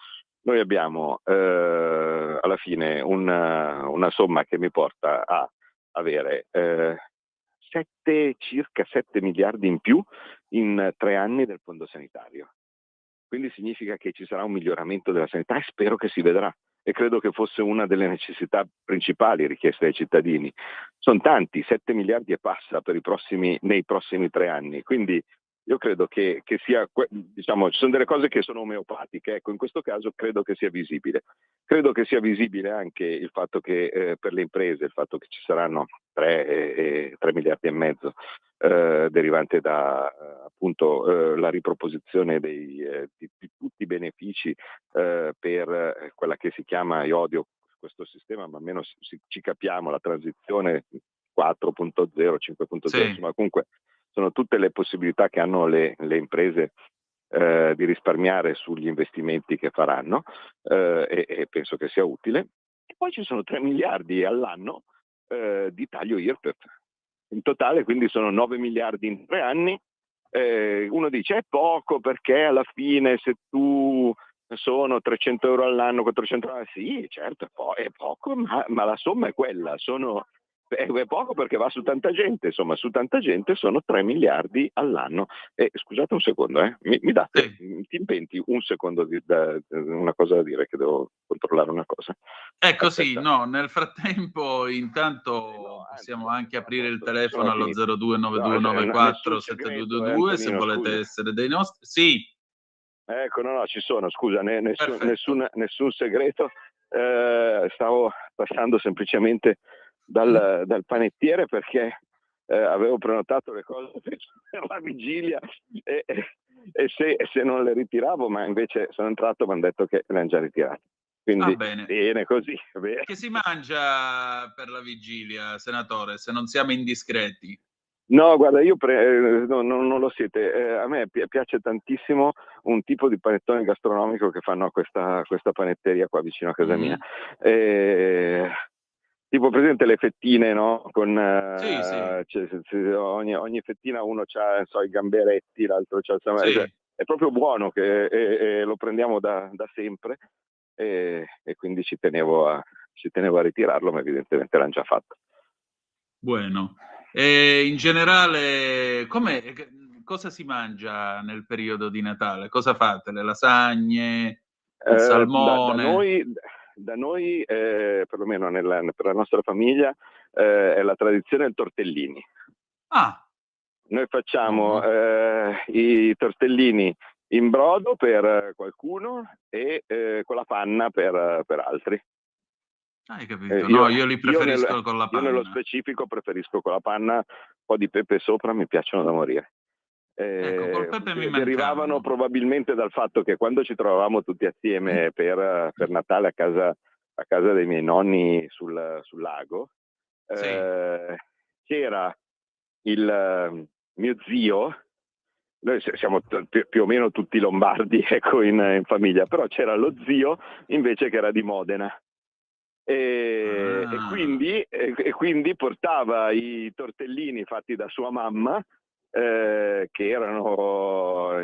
Noi abbiamo alla fine una somma che mi porta a avere circa 7 miliardi in più in 3 anni del fondo sanitario. Quindi significa che ci sarà un miglioramento della sanità, e spero che si vedrà. E credo che fosse una delle necessità principali richieste ai cittadini. Sono tanti, 7 miliardi e passa nei prossimi 3 anni. Quindi io credo che sia, diciamo, ci sono delle cose che sono omeopatiche. Ecco, in questo caso credo che sia visibile. Credo che sia visibile anche il fatto che per le imprese, il fatto che ci saranno 3 miliardi e mezzo derivante da appunto la riproposizione di tutti i benefici per quella che si chiama, io odio questo sistema, ma almeno ci capiamo, la transizione 4.0, 5.0, Sì. insomma comunque sono tutte le possibilità che hanno le imprese di risparmiare sugli investimenti che faranno, e penso che sia utile. E poi ci sono 3 miliardi all'anno di taglio IRPEF. in totale, quindi sono 9 miliardi in 3 anni. Uno dice è poco perché alla fine se tu sono 300 euro all'anno, 400 euro, sì certo è poco, ma la somma è quella, è poco perché va su tanta gente, insomma su tanta gente sono 3 miliardi all'anno. Scusate un secondo, mi date, ti inventi un secondo una cosa da dire, che devo controllare una cosa. Ecco sì, Aspetta. no, nel frattempo intanto possiamo anche aprire il telefono allo finito. 0292947222 se Antonino, volete scusa. essere dei nostri. Sì, Ecco, no, ci sono, scusa, perfetto. nessun segreto. Stavo passando semplicemente dal panettiere perché avevo prenotato le cose per la vigilia e se non le ritiravo, ma invece sono entrato e mi hanno detto che le hanno già ritirate. Quindi bene. bene così. Bene. Che si mangia per la vigilia, senatore, se non siamo indiscreti? No, guarda, io non lo siete. A me piace tantissimo un tipo di panettone gastronomico che fanno a questa panetteria qua vicino a casa mia. Tipo presente le fettine, no? Sì, sì, Ogni fettina uno ha i gamberetti, l'altro c'ha sì. è proprio buono e lo prendiamo da sempre e quindi ci tenevo a ritirarlo, ma evidentemente l'hanno già fatto. Bueno. In generale, cosa si mangia nel periodo di Natale? Cosa fate? Le lasagne, il salmone? Da noi perlomeno per la nostra famiglia, è la tradizione del tortellini. Ah, Noi facciamo buono. i tortellini in brodo per qualcuno e con la panna per altri. Hai capito? No, io li preferisco con la Io nello panna. specifico preferisco con la panna, un po' di pepe sopra, mi piacciono da morire. Ecco, col pepe mi Derivavano mancavano. probabilmente dal fatto che quando ci trovavamo tutti assieme per Natale a casa dei miei nonni sul lago, Sì. c'era il mio zio. Noi siamo più o meno tutti lombardi, ecco, in famiglia, però c'era lo zio invece che era di Modena. E quindi portava i tortellini fatti da sua mamma, che erano,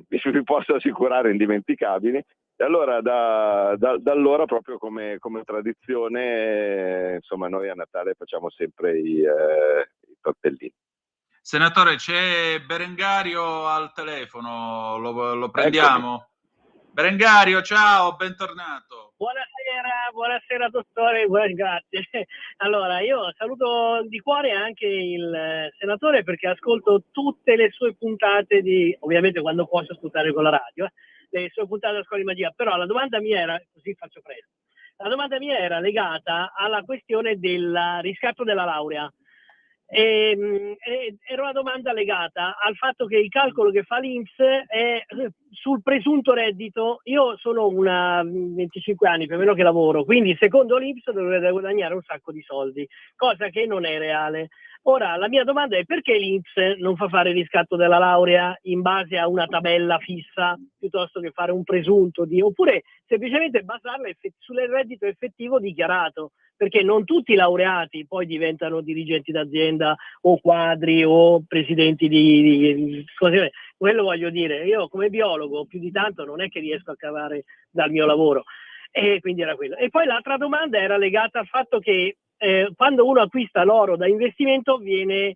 vi posso assicurare, indimenticabili. E allora da allora, proprio come tradizione, insomma, noi a Natale facciamo sempre i tortellini. Senatore, c'è Berengario al telefono, lo Eccomi. prendiamo? Berengario, ciao, bentornato. Buonasera dottore, grazie. Allora, io saluto di cuore anche il senatore perché ascolto tutte le sue puntate ovviamente quando posso ascoltare con la radio, le sue puntate della Scuola di Magia, però la domanda mia era, così faccio presto, la domanda mia era legata alla questione del riscatto della laurea. Era una domanda legata al fatto che il calcolo che fa l'INPS è sul presunto reddito. Io sono 25 anni più o meno che lavoro, quindi secondo l'INPS dovrei guadagnare un sacco di soldi, cosa che non è reale. Ora, la mia domanda è: perché l'INPS non fa fare il riscatto della laurea in base a una tabella fissa piuttosto che fare un presunto oppure semplicemente basarla sul reddito effettivo dichiarato? Perché non tutti i laureati poi diventano dirigenti d'azienda o quadri o presidenti di cose. Quello voglio dire, io come biologo più di tanto non è che riesco a cavare dal mio lavoro, e quindi era quello. E poi l'altra domanda era legata al fatto che quando uno acquista l'oro da investimento viene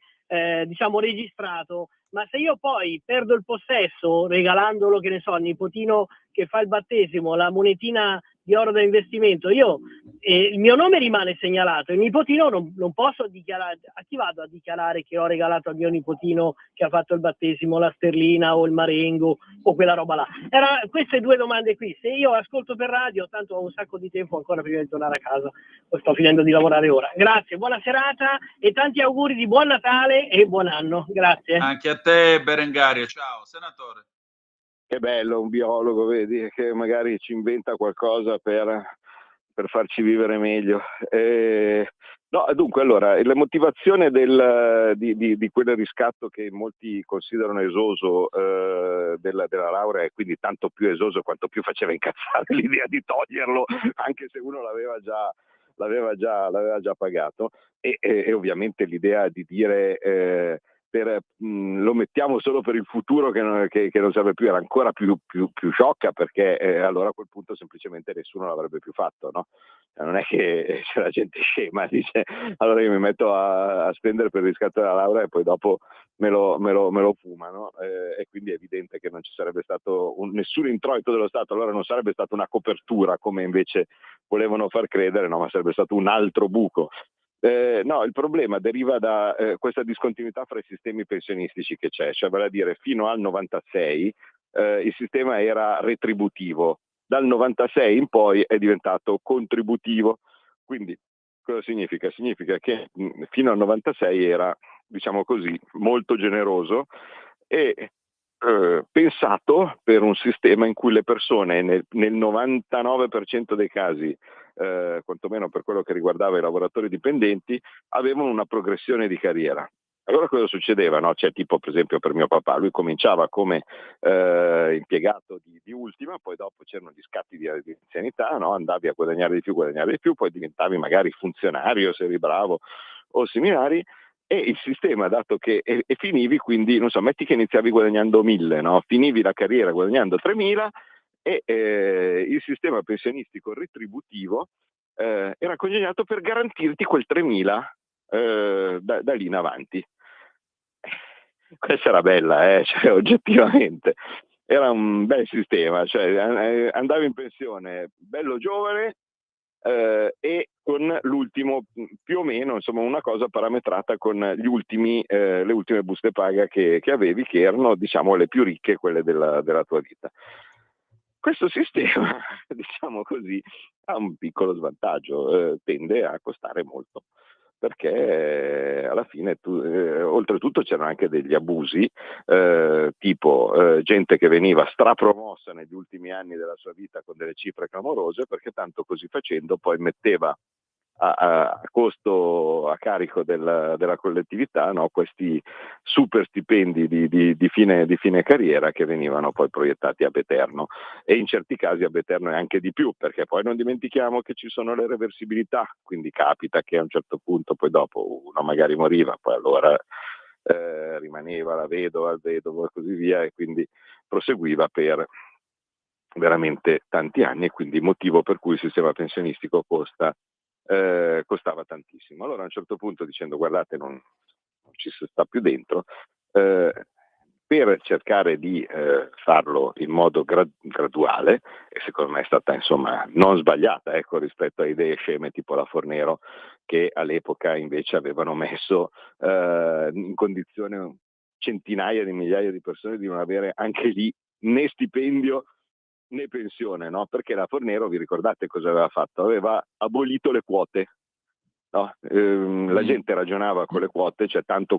diciamo registrato, ma se io poi perdo il possesso regalandolo, che ne so, al nipotino che fa il battesimo, la monetina di oro da investimento, il mio nome rimane segnalato, il nipotino non posso dichiarare. A chi vado a dichiarare che ho regalato al mio nipotino che ha fatto il battesimo la sterlina o il marengo o quella roba là? Queste due domande qui. Se io ascolto per radio, tanto ho un sacco di tempo ancora prima di tornare a casa, sto finendo di lavorare ora. Grazie, buona serata e tanti auguri di buon Natale e buon anno. Grazie. Anche a te, Berengario, ciao. Senatore. Che bello un biologo, vedi, che magari ci inventa qualcosa per farci vivere meglio. No, dunque, allora, la motivazione di quel riscatto che molti considerano esoso della laurea, e quindi tanto più esoso quanto più faceva incazzare l'idea di toglierlo, anche se uno l'aveva già l'aveva già pagato e ovviamente l'idea di dire lo mettiamo solo per il futuro che non serve più era ancora più sciocca, perché allora a quel punto semplicemente nessuno l'avrebbe più fatto, no? Non è che c'è la gente scema, dice allora io mi metto a spendere per il riscatto della laurea e poi dopo me lo fumano, e quindi è evidente che non ci sarebbe stato nessun introito dello Stato, allora non sarebbe stata una copertura come invece volevano far credere, no, ma sarebbe stato un altro buco. No, il problema deriva da questa discontinuità fra i sistemi pensionistici che c'è, cioè vale a dire fino al 96 il sistema era retributivo, dal 96 in poi è diventato contributivo. Quindi cosa significa? Significa che fino al 96 era, diciamo così, molto generoso e pensato per un sistema in cui le persone nel 99% dei casi, quantomeno per quello che riguardava i lavoratori dipendenti, avevano una progressione di carriera. Allora cosa succedeva? No? Cioè, tipo per esempio per mio papà, lui cominciava come impiegato di ultima, poi dopo c'erano gli scatti di anzianità, no? Andavi a guadagnare di più, poi diventavi magari funzionario se eri bravo o similari, e il sistema, dato che e finivi, quindi non so, metti che iniziavi guadagnando 1.000, no? Finivi la carriera guadagnando 3.000 e il sistema pensionistico retributivo era congegnato per garantirti quel 3.000 da lì in avanti. Questa era bella, cioè, oggettivamente era un bel sistema, cioè andavi in pensione bello giovane e con l'ultimo più o meno, insomma, una cosa parametrata con le ultime buste paga che avevi, che erano, diciamo, le più ricche, quelle della tua vita. Questo sistema, diciamo così, ha un piccolo svantaggio, tende a costare molto, perché alla fine oltretutto c'erano anche degli abusi, tipo gente che veniva strapromossa negli ultimi anni della sua vita con delle cifre clamorose, perché tanto così facendo poi metteva a costo, a carico della collettività, no? Questi super stipendi di fine carriera che venivano poi proiettati ab eterno, e in certi casi ab eterno e anche di più, perché poi non dimentichiamo che ci sono le reversibilità, quindi capita che a un certo punto poi dopo uno magari moriva, poi allora rimaneva la vedova, il vedovo e così via, e quindi proseguiva per veramente tanti anni, e quindi motivo per cui il sistema pensionistico costava tantissimo. Allora a un certo punto, dicendo guardate non ci si sta più dentro, per cercare di farlo in modo graduale, e secondo me è stata insomma non sbagliata, ecco, rispetto a idee sceme tipo la Fornero, che all'epoca invece avevano messo in condizione centinaia di migliaia di persone di non avere anche lì né stipendio né pensione, no? Perché la Fornero, vi ricordate cosa aveva fatto? Aveva abolito le quote. No? La gente ragionava con le quote, cioè tanti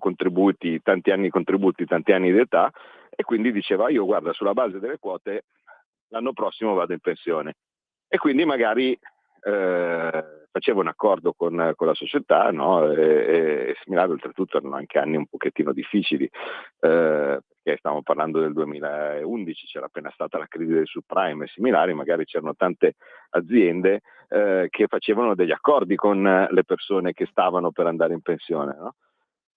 anni contributi, tanti anni di età, e quindi diceva io guarda, sulla base delle quote l'anno prossimo vado in pensione, e quindi magari faceva un accordo con la società, no? E similare, oltretutto erano anche anni un pochettino difficili, perché stiamo parlando del 2011, c'era appena stata la crisi del subprime e similari, magari c'erano tante aziende che facevano degli accordi con le persone che stavano per andare in pensione, no?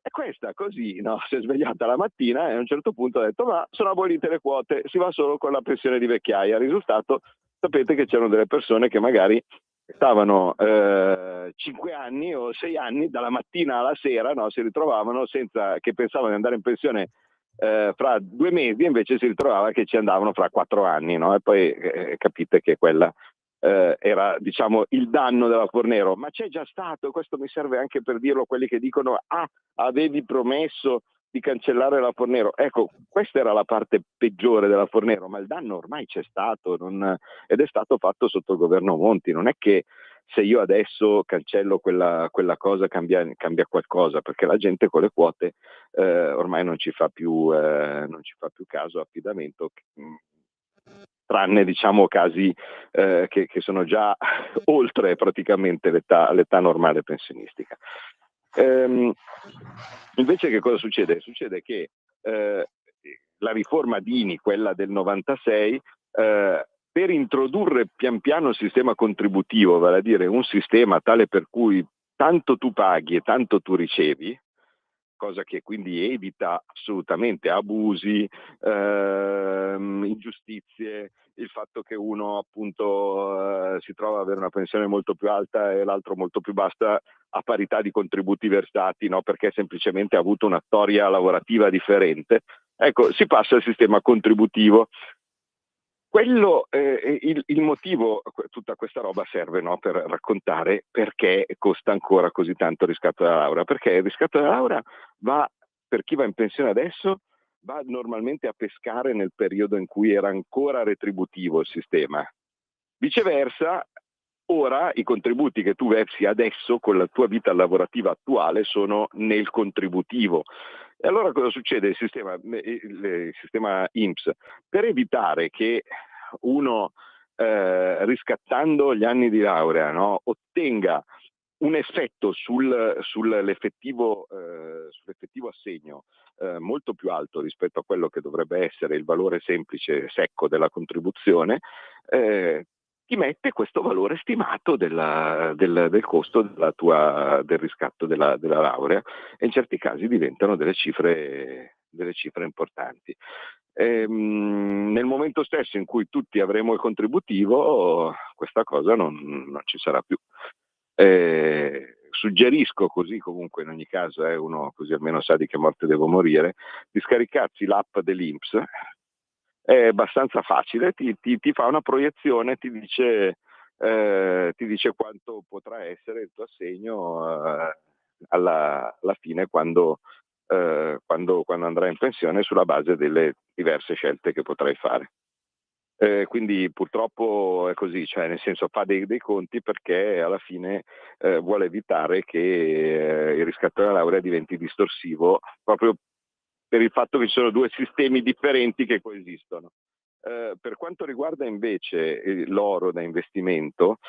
E questa così, no, si è svegliata la mattina e a un certo punto ha detto ma sono abolite le quote, si va solo con la pensione di vecchiaia. Risultato, sapete che c'erano delle persone che magari stavano 5 anni o 6 anni, dalla mattina alla sera, no, si ritrovavano senza, che pensavano di andare in pensione fra 2 mesi, invece si ritrovava che ci andavano fra 4 anni, no? E poi capite che quella era, diciamo, il danno della Fornero. Ma c'è già stato, questo mi serve anche per dirlo a quelli che dicono avevi promesso di cancellare la Fornero. Ecco, questa era la parte peggiore della Fornero, ma il danno ormai c'è stato, ed è stato fatto sotto il governo Monti. Non è che se io adesso cancello quella cosa cambia qualcosa, perché la gente con le quote ormai non ci fa più caso, affidamento, tranne, diciamo, casi che sono già oltre praticamente l'età normale pensionistica. Invece che cosa succede? Succede che la riforma Dini, quella del 96, per introdurre pian piano il sistema contributivo, vale a dire un sistema tale per cui tanto tu paghi e tanto tu ricevi, cosa che quindi evita assolutamente abusi, ingiustizie, il fatto che uno appunto si trova ad avere una pensione molto più alta e l'altro molto più bassa a parità di contributi versati, no? Perché semplicemente ha avuto una storia lavorativa differente. Ecco, si passa al sistema contributivo. Quello, il motivo, tutta questa roba serve, no, per raccontare perché costa ancora così tanto il riscatto della laurea, perché il riscatto della laurea va, per chi va in pensione adesso, va normalmente a pescare nel periodo in cui era ancora retributivo il sistema. Viceversa, ora i contributi che tu versi adesso con la tua vita lavorativa attuale sono nel contributivo. E allora cosa succede? Il sistema INPS, per evitare che uno riscattando gli anni di laurea, no, ottenga un effetto sull'effettivo assegno molto più alto rispetto a quello che dovrebbe essere il valore semplice secco della contribuzione, ti mette questo valore stimato del costo del riscatto della laurea, e in certi casi diventano delle cifre importanti. Nel momento stesso in cui tutti avremo il contributivo, questa cosa non ci sarà più. Suggerisco, così comunque in ogni caso uno così almeno sa di che morte devo morire, di scaricarsi l'app dell'INPS. È abbastanza facile, ti fa una proiezione, ti dice quanto potrà essere il tuo assegno alla fine quando andrai in pensione, sulla base delle diverse scelte che potrai fare. Quindi purtroppo è così, cioè nel senso fa dei conti, perché alla fine vuole evitare che il riscatto della laurea diventi distorsivo, proprio per il fatto che ci sono due sistemi differenti che coesistono. Per quanto riguarda invece l'oro da investimento,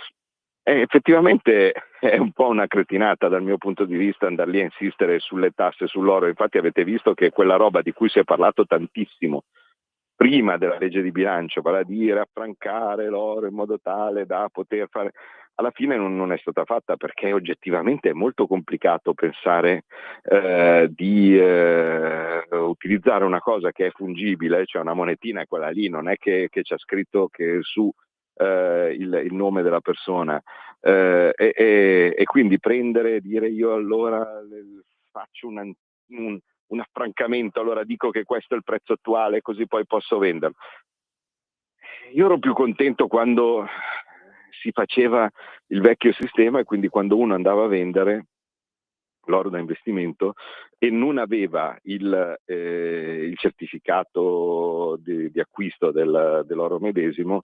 effettivamente è un po' una cretinata dal mio punto di vista andare lì a insistere sulle tasse sull'oro. Infatti avete visto che quella roba di cui si è parlato tantissimo prima della legge di bilancio, vale a dire affrancare l'oro in modo tale da poter fare, alla fine non è stata fatta, perché oggettivamente è molto complicato pensare di utilizzare una cosa che è fungibile, cioè una monetina è quella lì, non è che c'è scritto che su il nome della persona, e quindi prendere e dire io allora faccio un affrancamento, allora dico che questo è il prezzo attuale così poi posso venderlo. Io ero più contento quando si faceva il vecchio sistema, e quindi quando uno andava a vendere l'oro da investimento e non aveva il certificato di acquisto dell'oro medesimo,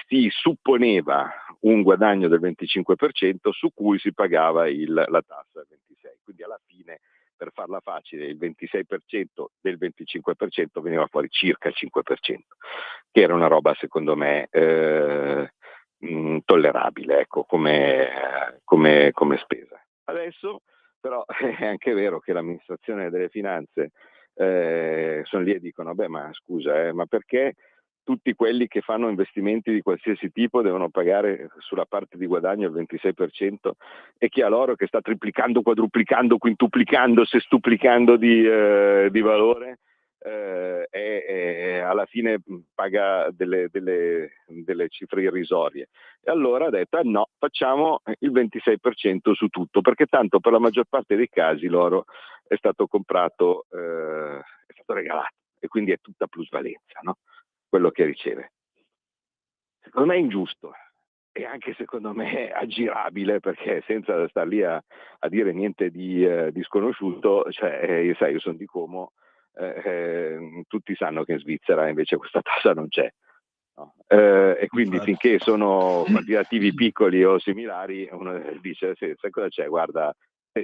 si supponeva un guadagno del 25% su cui si pagava la tassa del 26%. Quindi alla fine, per farla facile, il 26% del 25% veniva fuori circa il 5%, che era una roba secondo me tollerabile, ecco, come spesa. Adesso però è anche vero che l'amministrazione delle finanze sono lì e dicono, beh, ma scusa, ma perché tutti quelli che fanno investimenti di qualsiasi tipo devono pagare sulla parte di guadagno il 26%, e chi ha l'oro che sta triplicando, quadruplicando, quintuplicando, sestuplicando di valore, alla fine paga delle cifre irrisorie. E allora ha detto no, facciamo il 26% su tutto, perché tanto per la maggior parte dei casi l'oro è stato comprato, è stato regalato, e quindi è tutta plusvalenza, no? Quello che riceve. Secondo me è ingiusto, e anche secondo me aggirabile, perché senza star lì a dire niente di sconosciuto, cioè sai, io sono di Como, tutti sanno che in Svizzera invece questa tassa non c'è, no? E quindi finché sono quantitativi piccoli o similari, uno dice sai cosa c'è, guarda,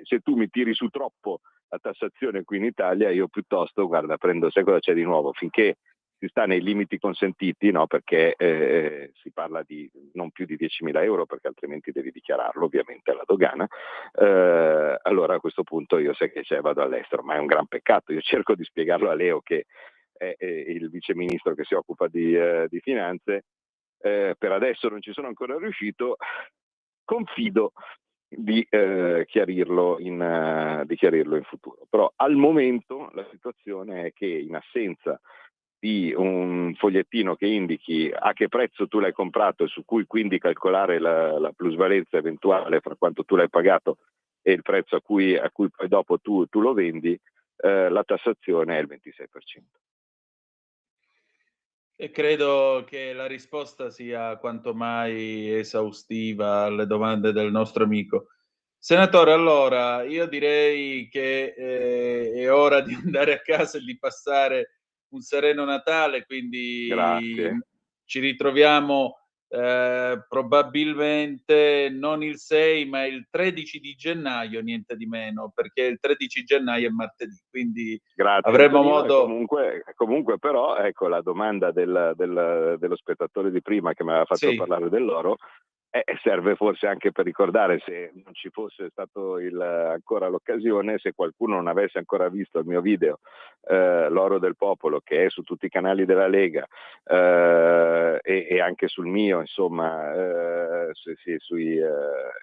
se tu mi tiri su troppo la tassazione qui in Italia, io piuttosto, guarda, prendo, sai cosa c'è di nuovo, finché si sta nei limiti consentiti, no? Perché si parla di non più di 10.000 euro, perché altrimenti devi dichiararlo ovviamente alla dogana. Allora a questo punto io sai che vado all'estero, ma è un gran peccato. Io cerco di spiegarlo a Leo, che è il vice ministro che si occupa di finanze, per adesso non ci sono ancora riuscito, confido di chiarirlo in futuro. Però al momento la situazione è che in assenza di un fogliettino che indichi a che prezzo tu l'hai comprato e su cui quindi calcolare la plusvalenza eventuale fra quanto tu l'hai pagato e il prezzo a cui poi dopo tu lo vendi, la tassazione è il 26%. E credo che la risposta sia quanto mai esaustiva alle domande del nostro amico. Senatore, allora, io direi che è ora di andare a casa e di passare un sereno Natale, quindi Grazie. ci ritroviamo probabilmente non il 6, ma il 13 di gennaio, niente di meno, perché il 13 gennaio è martedì, quindi Grazie avremo Antonino, modo... e comunque però ecco la domanda dello spettatore di prima che mi aveva fatto Sì. parlare dell'oro serve forse anche per ricordare, se non ci fosse stato ancora l'occasione, se qualcuno non avesse ancora visto il mio video L'oro del popolo, che è su tutti i canali della Lega e anche sul mio, insomma, è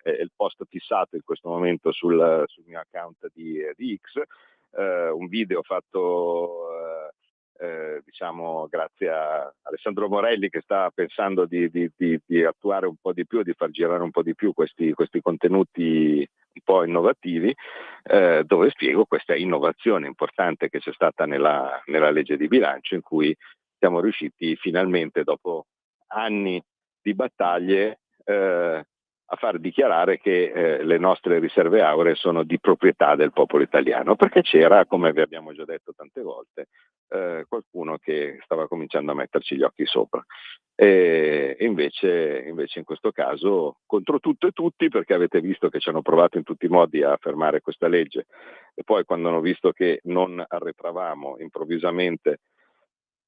il post fissato in questo momento sul mio account di X, un video fatto diciamo grazie a Alessandro Morelli, che sta pensando di attuare un po' di più, di far girare un po' di più questi contenuti un po' innovativi, dove spiego questa innovazione importante che c'è stata nella legge di bilancio, in cui siamo riusciti finalmente, dopo anni di battaglie, a far dichiarare che le nostre riserve auree sono di proprietà del popolo italiano, perché c'era, come vi abbiamo già detto tante volte, qualcuno che stava cominciando a metterci gli occhi sopra. E invece in questo caso, contro tutto e tutti, perché avete visto che ci hanno provato in tutti i modi a fermare questa legge, e poi quando hanno visto che non arretravamo improvvisamente,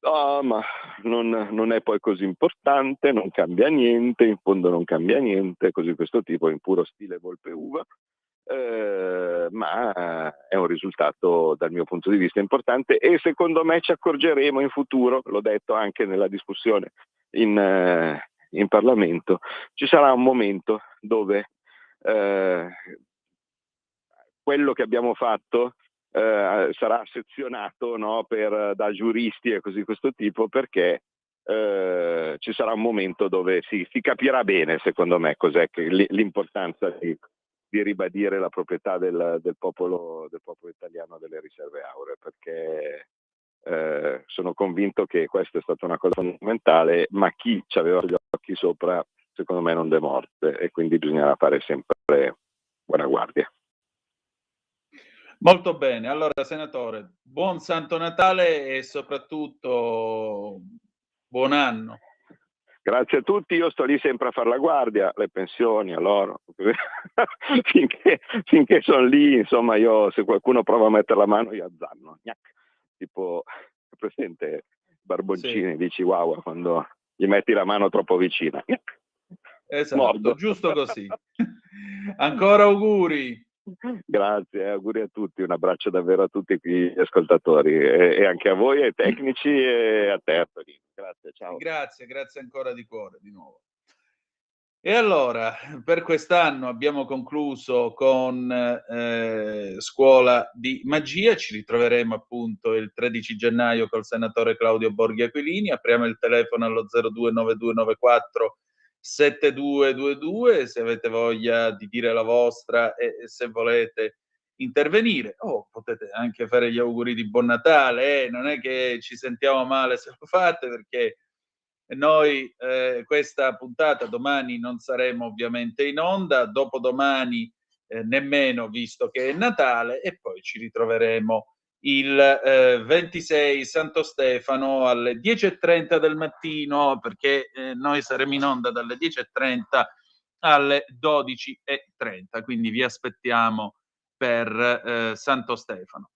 ma non è poi così importante, non cambia niente, in fondo non cambia niente, così questo tipo, in puro stile Volpe Uva, ma è un risultato dal mio punto di vista importante, e secondo me ci accorgeremo in futuro, l'ho detto anche nella discussione in Parlamento, ci sarà un momento dove quello che abbiamo fatto sarà sezionato, no, da giuristi e così questo tipo, perché ci sarà un momento dove si capirà bene, secondo me, cos'è che l'importanza di ribadire la proprietà del popolo italiano delle riserve auree, perché sono convinto che questa è stata una cosa fondamentale, ma chi ci aveva gli occhi sopra, secondo me, non demorde, e quindi bisognerà fare sempre buona guardia. Molto bene, allora senatore, buon Santo Natale e soprattutto buon anno. Grazie a tutti, io sto lì sempre a fare la guardia, le pensioni, l'oro, finché sono lì, insomma, io, se qualcuno prova a mettere la mano, io azzanno, tipo, presente Barboncini, Sì. di Chihuahua, quando gli metti la mano troppo vicina. Esatto, Mordo. giusto così. Ancora auguri. Grazie, auguri a tutti, un abbraccio davvero a tutti gli ascoltatori, e anche a voi, ai tecnici, e a te, Antonino. Grazie, ciao. Grazie ancora di cuore di nuovo. E allora, per quest'anno abbiamo concluso con Scuola di Magia, ci ritroveremo appunto il 13 gennaio col senatore Claudio Borghi Aquilini, apriamo il telefono allo 029294 7222 se avete voglia di dire la vostra e se volete intervenire, o potete anche fare gli auguri di buon Natale, non è che ci sentiamo male se lo fate, perché noi questa puntata domani non saremo ovviamente in onda, dopodomani nemmeno, visto che è Natale, e poi ci ritroveremo il 26 Santo Stefano alle 10:30 del mattino, perché noi saremo in onda dalle 10:30 alle 12:30, quindi vi aspettiamo per Santo Stefano.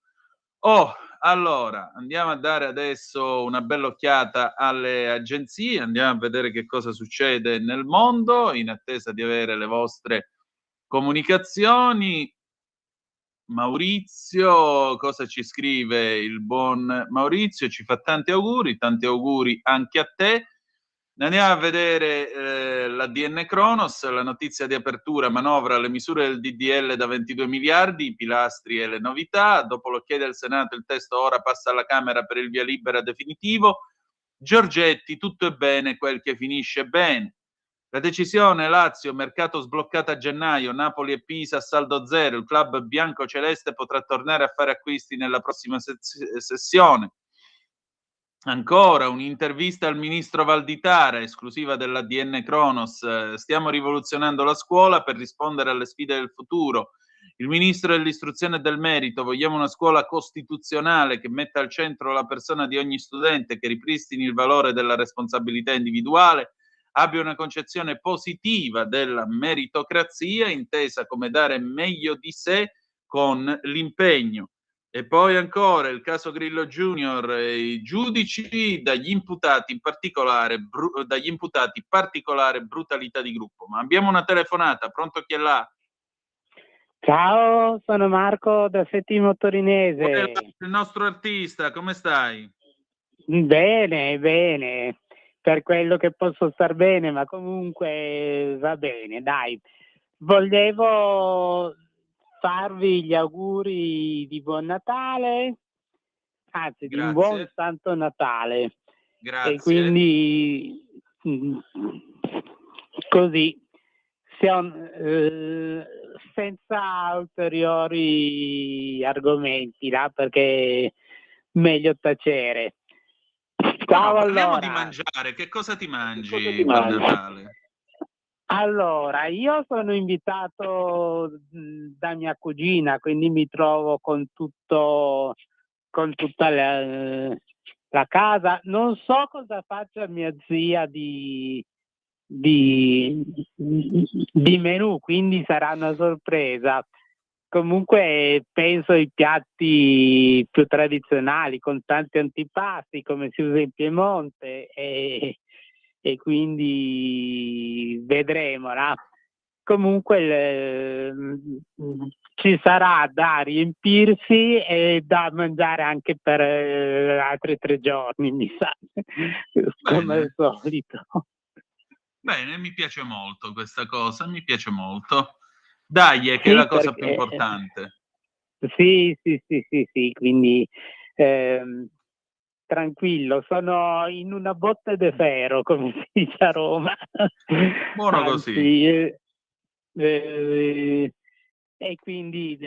Allora, andiamo a dare adesso una bella occhiata alle agenzie, andiamo a vedere che cosa succede nel mondo, in attesa di avere le vostre comunicazioni. Maurizio, cosa ci scrive il buon Maurizio? Ci fa tanti auguri anche a te. Andiamo a vedere l'ADN Cronos, la notizia di apertura, manovra, le misure del DDL da 22 miliardi, i pilastri e le novità. Dopo l'ok del Senato il testo ora passa alla Camera per il via libera definitivo. Giorgetti, tutto è bene quel che finisce bene. La decisione Lazio, mercato sbloccato a gennaio, Napoli e Pisa a saldo zero, il club bianco-celeste potrà tornare a fare acquisti nella prossima sessione. Ancora un'intervista al ministro Valditara, esclusiva dell'ADN Cronos. Stiamo rivoluzionando la scuola per rispondere alle sfide del futuro. Il ministro dell'istruzione e del merito, vogliamo una scuola costituzionale che metta al centro la persona di ogni studente, che ripristini il valore della responsabilità individuale, abbia una concezione positiva della meritocrazia, intesa come dare meglio di sé con l'impegno. E poi ancora il caso Grillo Junior, i giudici dagli imputati particolare brutalità di gruppo. Ma abbiamo una telefonata, pronto, chi è là? Ciao, sono Marco da Settimo Torinese. Il nostro artista, come stai? Bene, bene, per quello che posso star bene, ma comunque va bene, dai. Volevo farvi gli auguri di buon Natale, anzi di un buon Santo Natale. Grazie. E quindi così senza ulteriori argomenti, perché meglio tacere. Ciao, parliamo allora. di mangiare, che cosa ti mangi per Natale? Allora, io sono invitato da mia cugina, quindi mi trovo con tutta la casa. Non so cosa faccia mia zia di menù, quindi sarà una sorpresa. Comunque penso ai piatti più tradizionali, con tanti antipasti, come si usa in Piemonte, e quindi vedremo, no? Comunque ci sarà da riempirsi e da mangiare anche per altri 3 giorni, mi sa, come al solito. Bene, mi piace molto questa cosa, mi piace molto. Dai, che è la cosa più importante. Sì, quindi tranquillo, sono in una botte de ferro, come si dice a Roma. Buono così. E quindi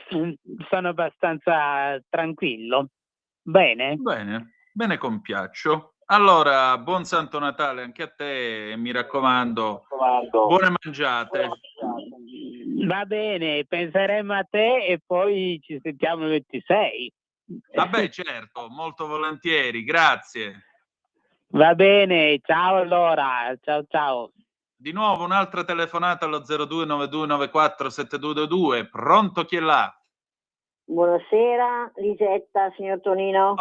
sono abbastanza tranquillo. Bene, compiaccio. Allora, buon Santo Natale anche a te e mi raccomando, buone mangiate. Va bene, penseremo a te e poi ci sentiamo il 26. Vabbè, certo, molto volentieri, grazie. Va bene, ciao allora, ciao. Di nuovo un'altra telefonata allo 0292947222. Pronto, chi è là? Buonasera, Lisetta, signor Tonino.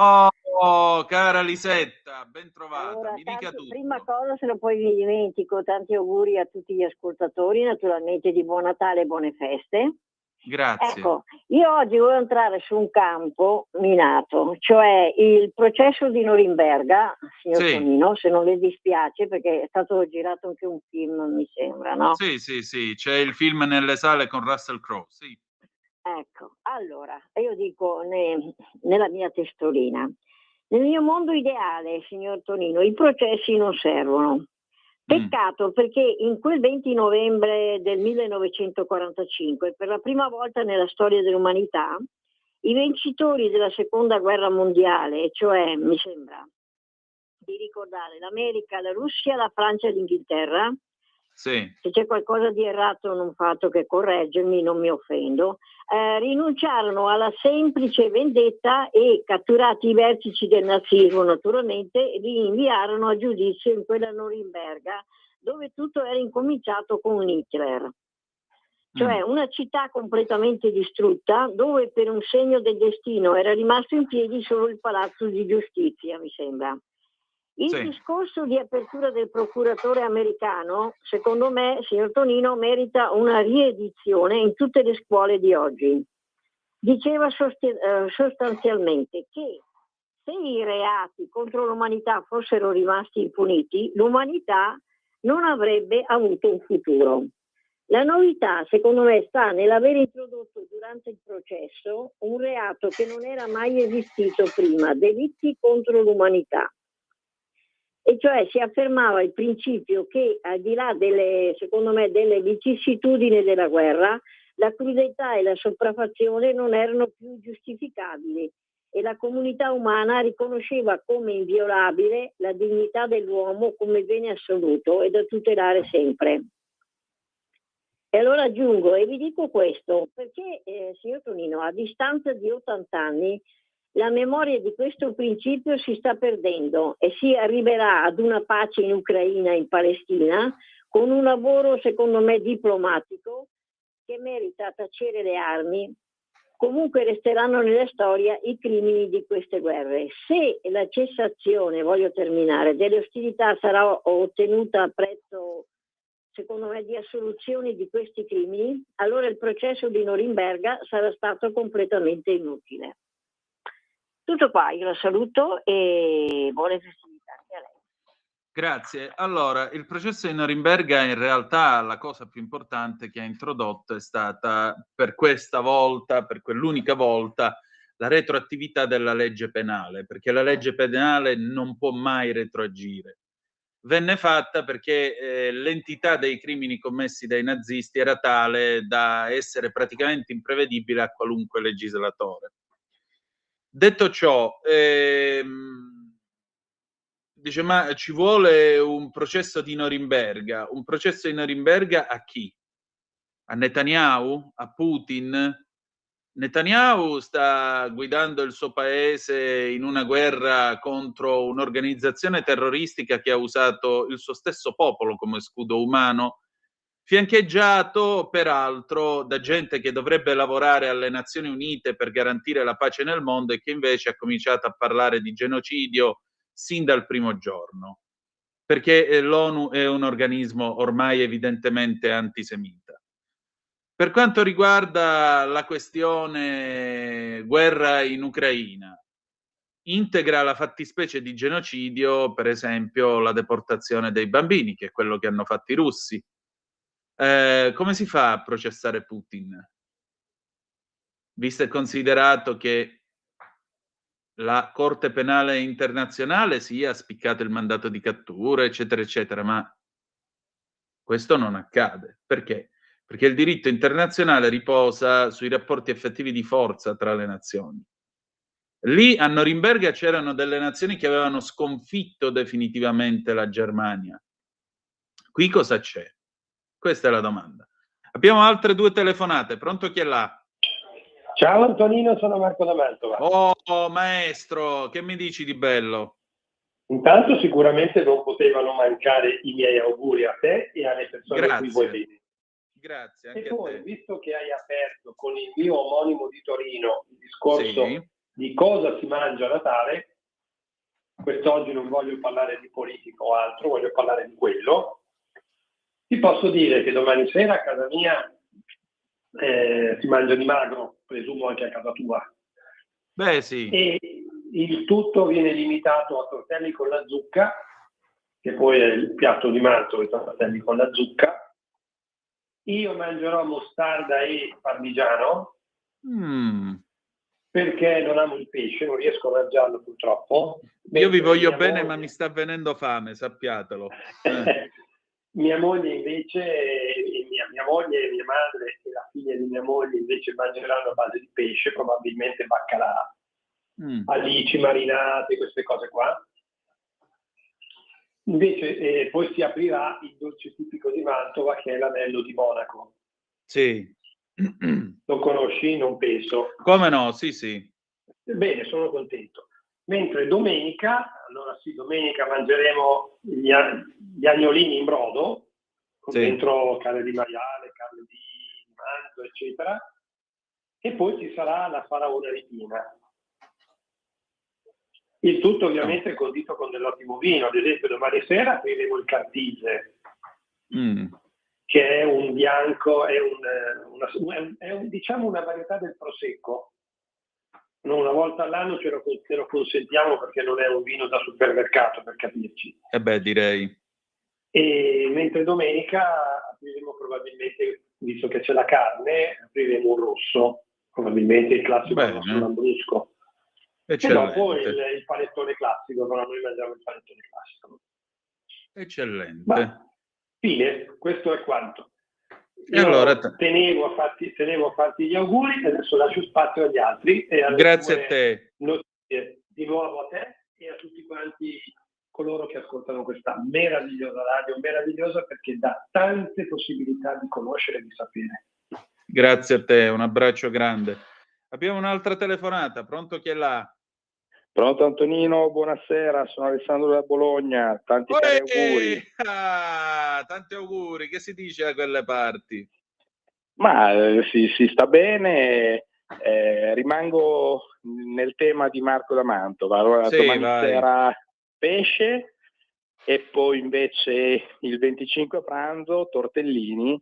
Oh, cara Lisetta, ben trovata. Allora, mi dica tutto. Prima cosa, se non poi mi dimentico, tanti auguri a tutti gli ascoltatori, naturalmente di buon Natale e buone feste. Grazie. Ecco, io oggi voglio entrare su un campo minato, cioè il processo di Norimberga, signor Tonino, se non le dispiace, perché è stato girato anche un film, mi sembra, no? Sì, c'è il film nelle sale con Russell Crowe, sì. Ecco, allora, io dico nella mia testolina, nel mio mondo ideale, signor Tonino, i processi non servono. Peccato perché in quel 20 novembre del 1945, per la prima volta nella storia dell'umanità, i vincitori della seconda guerra mondiale, cioè mi sembra di ricordare l'America, la Russia, la Francia e l'Inghilterra, se c'è qualcosa di errato non fatto che correggermi, non mi offendo, rinunciarono alla semplice vendetta e, catturati i vertici del nazismo naturalmente, li inviarono a giudizio in quella Norimberga, dove tutto era incominciato con Hitler. Cioè una città completamente distrutta, dove per un segno del destino era rimasto in piedi solo il palazzo di giustizia, mi sembra. Il discorso di apertura del procuratore americano, secondo me, signor Tonino, merita una riedizione in tutte le scuole di oggi. Diceva sostanzialmente che se i reati contro l'umanità fossero rimasti impuniti, l'umanità non avrebbe avuto un futuro. La novità, secondo me, sta nell'aver introdotto durante il processo un reato che non era mai esistito prima, delitti contro l'umanità. E cioè si affermava il principio che, al di là secondo me, delle vicissitudini della guerra, la crudeltà e la sopraffazione non erano più giustificabili e la comunità umana riconosceva come inviolabile la dignità dell'uomo come bene assoluto e da tutelare sempre. E allora aggiungo, e vi dico questo, perché, signor Tonino, a distanza di 80 anni, la memoria di questo principio si sta perdendo e si arriverà ad una pace in Ucraina e in Palestina con un lavoro, secondo me, diplomatico che merita tacere le armi. Comunque resteranno nella storia i crimini di queste guerre. Se la cessazione, voglio terminare, delle ostilità sarà ottenuta a prezzo, secondo me, di assoluzione di questi crimini, allora il processo di Norimberga sarà stato completamente inutile. Tutto qua, io la saluto e buone festività anche a lei. Grazie. Allora, il processo di Norimberga in realtà la cosa più importante che ha introdotto è stata per questa volta, per quell'unica volta, la retroattività della legge penale, perché la legge penale non può mai retroagire. Venne fatta perché l'entità dei crimini commessi dai nazisti era tale da essere praticamente imprevedibile a qualunque legislatore. Detto ciò, dice, ma ci vuole un processo di Norimberga. Un processo di Norimberga a chi? A Netanyahu? A Putin? Netanyahu sta guidando il suo paese in una guerra contro un'organizzazione terroristica che ha usato il suo stesso popolo come scudo umano, fiancheggiato peraltro da gente che dovrebbe lavorare alle Nazioni Unite per garantire la pace nel mondo e che invece ha cominciato a parlare di genocidio sin dal primo giorno, perché l'ONU è un organismo ormai evidentemente antisemita. Per quanto riguarda la questione guerra in Ucraina, integra la fattispecie di genocidio, per esempio, la deportazione dei bambini, che è quello che hanno fatto i russi. Come si fa a processare Putin? Visto e considerato che la Corte Penale Internazionale sì, ha spiccato il mandato di cattura, eccetera, eccetera, ma questo non accade. Perché? Perché il diritto internazionale riposa sui rapporti effettivi di forza tra le nazioni. Lì a Norimberga c'erano delle nazioni che avevano sconfitto definitivamente la Germania. Qui cosa c'è? Questa è la domanda. Abbiamo altre due telefonate. Pronto, chi è là? Ciao Antonino, sono Marco da Mantova. Oh, maestro, che mi dici di bello? Intanto sicuramente non potevano mancare i miei auguri a te e alle persone a cui vuoi bene. Grazie, anche e a poi, te. visto che hai aperto con il mio omonimo di Torino il discorso di cosa si mangia a Natale, quest'oggi non voglio parlare di politica o altro, voglio parlare di quello. Ti posso dire che domani sera a casa mia si mangia di magro, presumo anche a casa tua. Beh, sì. E il tutto viene limitato a tortelli con la zucca, che poi è il piatto di Mantova, i tortelli con la zucca. Io mangerò mostarda e parmigiano, perché non amo il pesce, non riesco a mangiarlo purtroppo. Io vi voglio bene, ma mi sta venendo fame, sappiatelo. Mia moglie invece, mia moglie, mia madre e la figlia di mia moglie invece mangeranno a base di pesce, probabilmente baccalà, alici marinate, queste cose qua. Invece poi si aprirà il dolce tipico di Mantova, che è l'anello di Monaco. Sì. Lo conosci? Non penso. Come no? Sì, sì. Bene, sono contento. Mentre domenica, allora sì, domenica mangeremo gli agnolini in brodo, con dentro carne di maiale, carne di manzo, eccetera, e poi ci sarà la faraona ripina. Il tutto ovviamente condito con dell'ottimo vino. Ad esempio domani sera apriremo il Cartise, che è un bianco, diciamo una varietà del Prosecco, No, una volta all'anno ce lo consentiamo perché non è un vino da supermercato, per capirci. Direi. E mentre domenica apriremo probabilmente, visto che c'è la carne, apriremo un rosso, probabilmente il classico rosso lambrusco. E dopo il panettone classico, però noi mangiamo il panettone classico. Eccellente. Ma, fine, questo è quanto. E allora tenevo a farti gli auguri e adesso lascio spazio agli altri e alle grazie a te. Notizie. Di nuovo a te e a tutti quanti coloro che ascoltano questa meravigliosa radio, meravigliosa perché dà tante possibilità di conoscere e di sapere. Grazie a te, un abbraccio grande. Abbiamo un'altra telefonata, pronto, chi è là? Pronto Antonino, buonasera, sono Alessandro da Bologna, tanti cari auguri. Tanti auguri, che si dice da quelle parti? Ma si sta bene, rimango nel tema di Marco da Mantova. Allora, domani sera pesce e poi invece il 25 a pranzo tortellini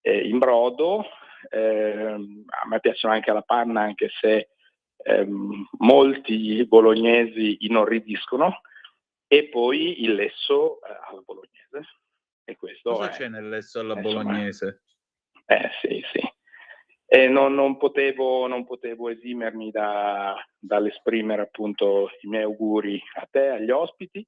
in brodo. A me piacciono anche alla panna, anche se molti bolognesi inorridiscono, e poi il lesso alla bolognese. E questo cosa c'è nel lesso alla bolognese? Sì. E non potevo esimermi dall'esprimere appunto i miei auguri a te, agli ospiti,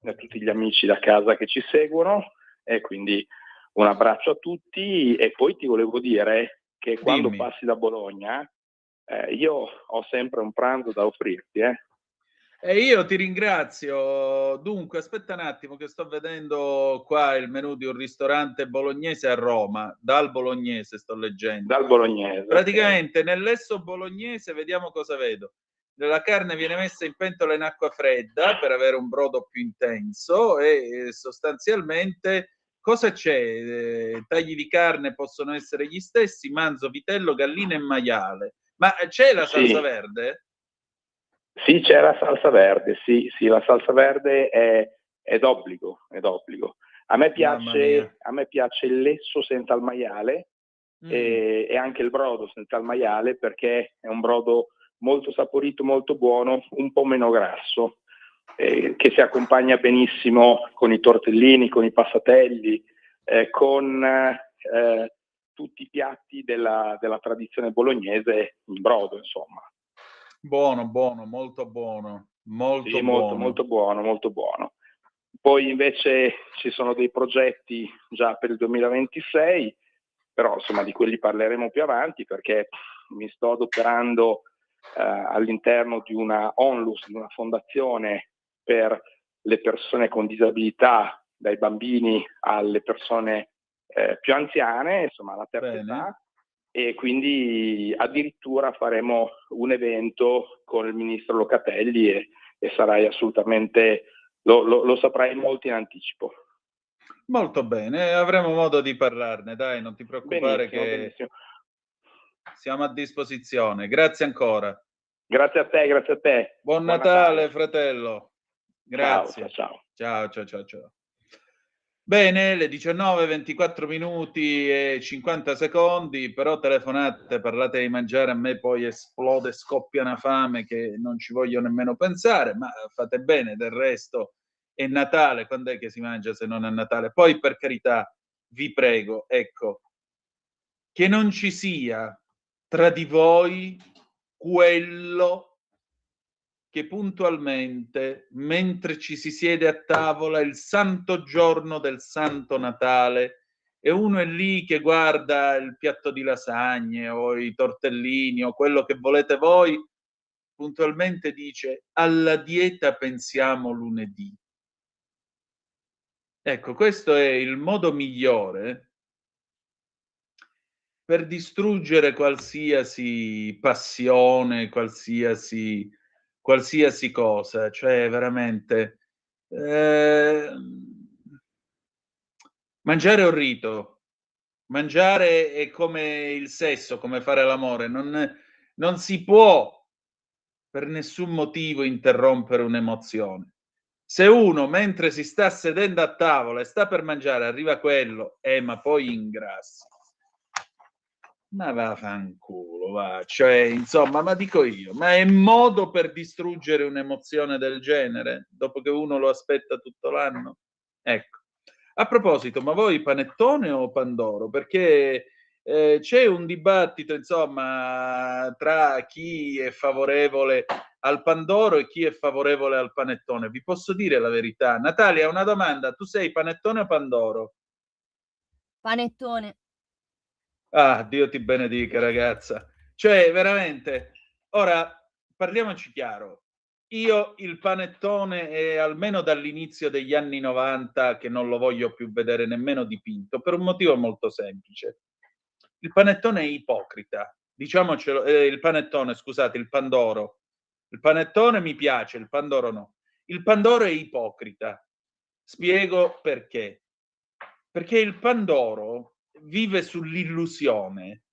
a tutti gli amici da casa che ci seguono, e quindi un abbraccio a tutti. E poi ti volevo dire che quando passi da Bologna io ho sempre un pranzo da offrirti. E io ti ringrazio. Dunque, aspetta un attimo che sto vedendo qua il menù di un ristorante bolognese a Roma. Dal Bolognese sto leggendo. Dal Bolognese. Praticamente nel lesso bolognese vediamo cosa vedo. La carne viene messa in pentola in acqua fredda per avere un brodo più intenso e sostanzialmente cosa c'è? Tagli di carne possono essere gli stessi: manzo, vitello, gallina e maiale. Ma c'è la salsa verde? Sì, c'è la salsa verde, sì, la salsa verde è d'obbligo, A me piace il lesso senza il maiale e anche il brodo senza il maiale, perché è un brodo molto saporito, molto buono, un po' meno grasso, che si accompagna benissimo con i tortellini, con i passatelli, con tutti i piatti della tradizione bolognese in brodo, insomma. Buono, molto buono, molto buono. Poi invece ci sono dei progetti già per il 2026, però insomma di quelli parleremo più avanti, perché mi sto adoperando all'interno di una ONLUS, di una fondazione per le persone con disabilità, dai bambini alle persone più anziane, insomma alla terza età. E quindi addirittura faremo un evento con il ministro Locatelli e sarai assolutamente, lo saprai molto in anticipo. Molto bene, avremo modo di parlarne, dai, non ti preoccupare. Benissimo. Siamo a disposizione. Grazie ancora. Grazie a te. Buon Natale, fratello. Grazie. Ciao. Bene, le 19:24 minuti e 50 secondi, però telefonate, parlate di mangiare, a me poi esplode, scoppia una fame che non ci voglio nemmeno pensare, ma fate bene, del resto è Natale, quando è che si mangia se non a Natale? Poi, per carità, vi prego, ecco, che non ci sia tra di voi quello che puntualmente, mentre ci si siede a tavola il santo giorno del Santo Natale, e uno è lì che guarda il piatto di lasagne o i tortellini o quello che volete voi, puntualmente dice: alla dieta pensiamo lunedì. Ecco, questo è il modo migliore per distruggere qualsiasi passione, qualsiasi cosa, cioè veramente mangiare è un rito, mangiare è come il sesso, come fare l'amore, non si può per nessun motivo interrompere un'emozione. Se uno, mentre si sta sedendo a tavola e sta per mangiare, arriva quello, ma poi ingrassa. Ma vaffanculo, va. Cioè, insomma, ma dico io, ma è modo per distruggere un'emozione del genere, dopo che uno lo aspetta tutto l'anno? Ecco. A proposito, ma voi panettone o pandoro? Perché c'è un dibattito, insomma, tra chi è favorevole al pandoro e chi è favorevole al panettone. Vi posso dire la verità. Natalia, una domanda. Tu sei panettone o pandoro? Panettone. Ah, Dio ti benedica, ragazza. Cioè, veramente, ora parliamoci chiaro. Io il panettone è almeno dall'inizio degli anni 90 che non lo voglio più vedere nemmeno dipinto, per un motivo molto semplice. Il panettone è ipocrita, diciamocelo, il panettone, scusate, il pandoro. Il panettone mi piace, il pandoro no. Il pandoro è ipocrita. Spiego perché. Perché il pandoro vive sull'illusione.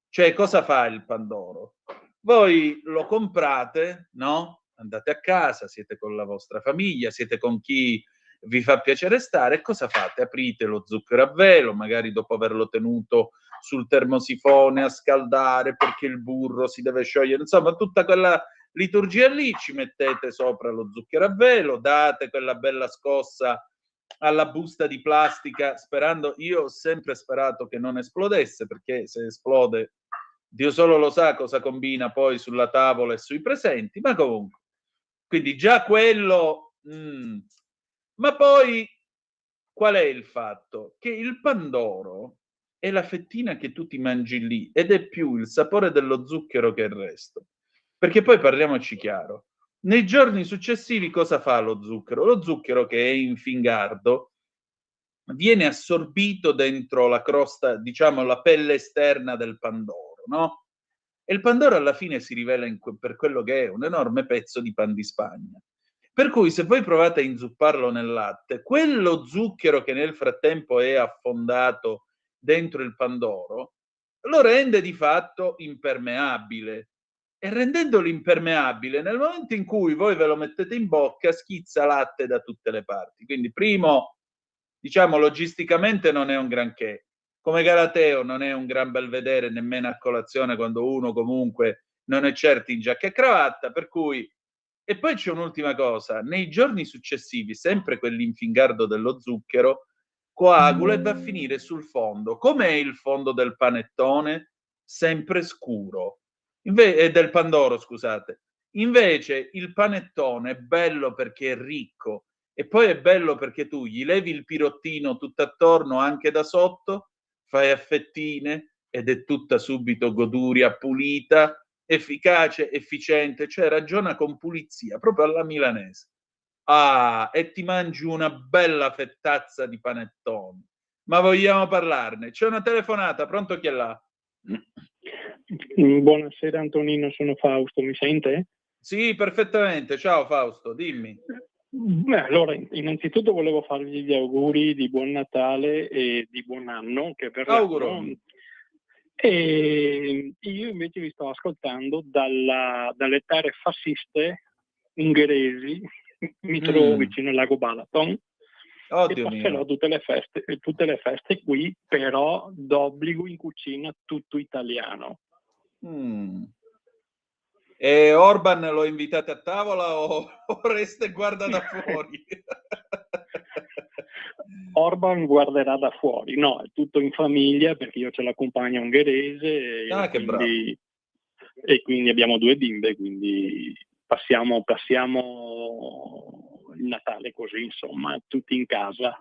Cioè, cosa fa il pandoro? Voi lo comprate, no? Andate a casa, siete con la vostra famiglia, siete con chi vi fa piacere stare, e cosa fate? Aprite lo zucchero a velo, magari dopo averlo tenuto sul termosifone a scaldare perché il burro si deve sciogliere, insomma, tutta quella liturgia lì, ci mettete sopra lo zucchero a velo, date quella bella scossa alla busta di plastica, sperando, io ho sempre sperato che non esplodesse, perché se esplode Dio solo lo sa cosa combina poi sulla tavola e sui presenti, ma comunque, quindi già quello, ma poi qual è il fatto? Che il pandoro è la fettina che tu ti mangi lì ed è più il sapore dello zucchero che il resto, perché poi parliamoci chiaro. Nei giorni successivi cosa fa lo zucchero? Lo zucchero, che è in fingardo, viene assorbito dentro la crosta, diciamo la pelle esterna del pandoro, no? E il pandoro alla fine si rivela per quello che è, un enorme pezzo di pan di Spagna. Per cui se voi provate a inzupparlo nel latte, quello zucchero che nel frattempo è affondato dentro il pandoro, lo rende di fatto impermeabile. E rendendolo impermeabile, nel momento in cui voi ve lo mettete in bocca, schizza latte da tutte le parti. Quindi, primo, diciamo, logisticamente non è un granché. Come Galateo non è un gran bel vedere nemmeno a colazione, quando uno comunque non è certo in giacca e cravatta, per cui... E poi c'è un'ultima cosa, nei giorni successivi, sempre quell'infingardo dello zucchero coagula e va a finire sul fondo. Com'è il fondo del panettone? Sempre scuro. Del pandoro, scusate. Invece il panettone è bello perché è ricco, e poi è bello perché tu gli levi il pirottino tutto attorno anche da sotto, fai a fettine ed è tutta subito goduria, pulita, efficace, efficiente, cioè ragiona con pulizia, proprio alla milanese. Ah, e ti mangi una bella fettazza di panettone. Ma vogliamo parlarne? C'è una telefonata, pronto, chi è là? Buonasera Antonino, sono Fausto, mi sente? Sì, perfettamente. Ciao Fausto, dimmi. Beh, allora, innanzitutto volevo farvi gli auguri di buon Natale e di buon anno che verranno. Auguroni. E io invece vi sto ascoltando dalle terre fasciste ungheresi, mi trovo vicino al lago Balaton. Oddio e passerò tutte le feste qui, però d'obbligo in cucina tutto italiano. E Orban lo invitate a tavola o resta e guarda da fuori? Orban guarderà da fuori, no, è tutto in famiglia perché io ho la compagna ungherese e quindi abbiamo 2 bimbe, quindi passiamo il Natale così, insomma, tutti in casa.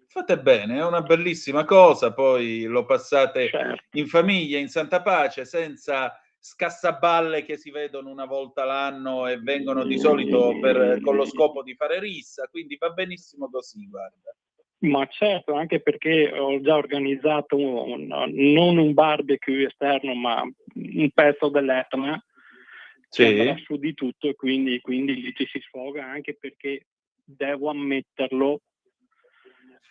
Fate bene, è una bellissima cosa, poi lo passate in famiglia, in santa pace, senza scassaballe che si vedono una volta l'anno e vengono di solito con lo scopo di fare rissa, quindi va benissimo così, guarda. Ma certo, anche perché ho già organizzato non un barbecue esterno, ma un pezzo dell'Etna, c'è su di tutto, e quindi lì ci si sfoga, anche perché devo ammetterlo,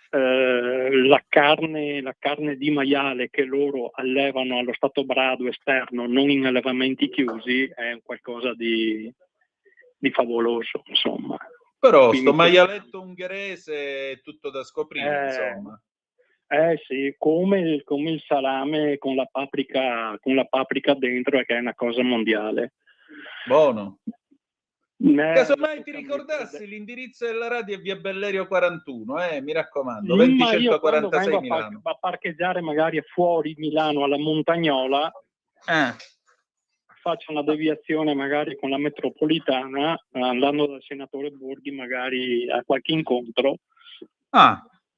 la carne di maiale che loro allevano allo stato brado esterno, non in allevamenti chiusi, è qualcosa di favoloso, insomma. Però sto maialetto ungherese è tutto da scoprire, insomma. Sì, come il salame con la paprika dentro, che è una cosa mondiale. Buono. Casomai ti ricordassi, l'indirizzo della radio è via Bellerio 41, mi raccomando, Ma io quando 20146 vengo Milano. a parcheggiare magari fuori Milano alla Montagnola, faccio una deviazione magari con la metropolitana, andando dal senatore Borghi magari a qualche incontro.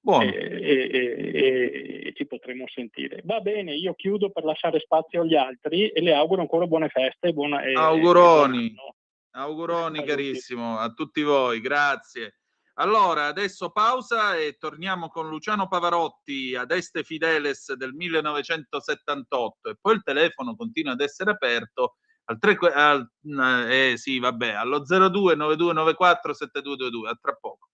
Buono. E ci potremo sentire. Va bene, io chiudo per lasciare spazio agli altri e le auguro ancora buone feste. Auguroni carissimo a tutti voi, grazie. Allora, adesso pausa e torniamo con Luciano Pavarotti ad Este Fideles del 1978 e poi il telefono continua ad essere aperto allo 02 9294 7222. A tra poco.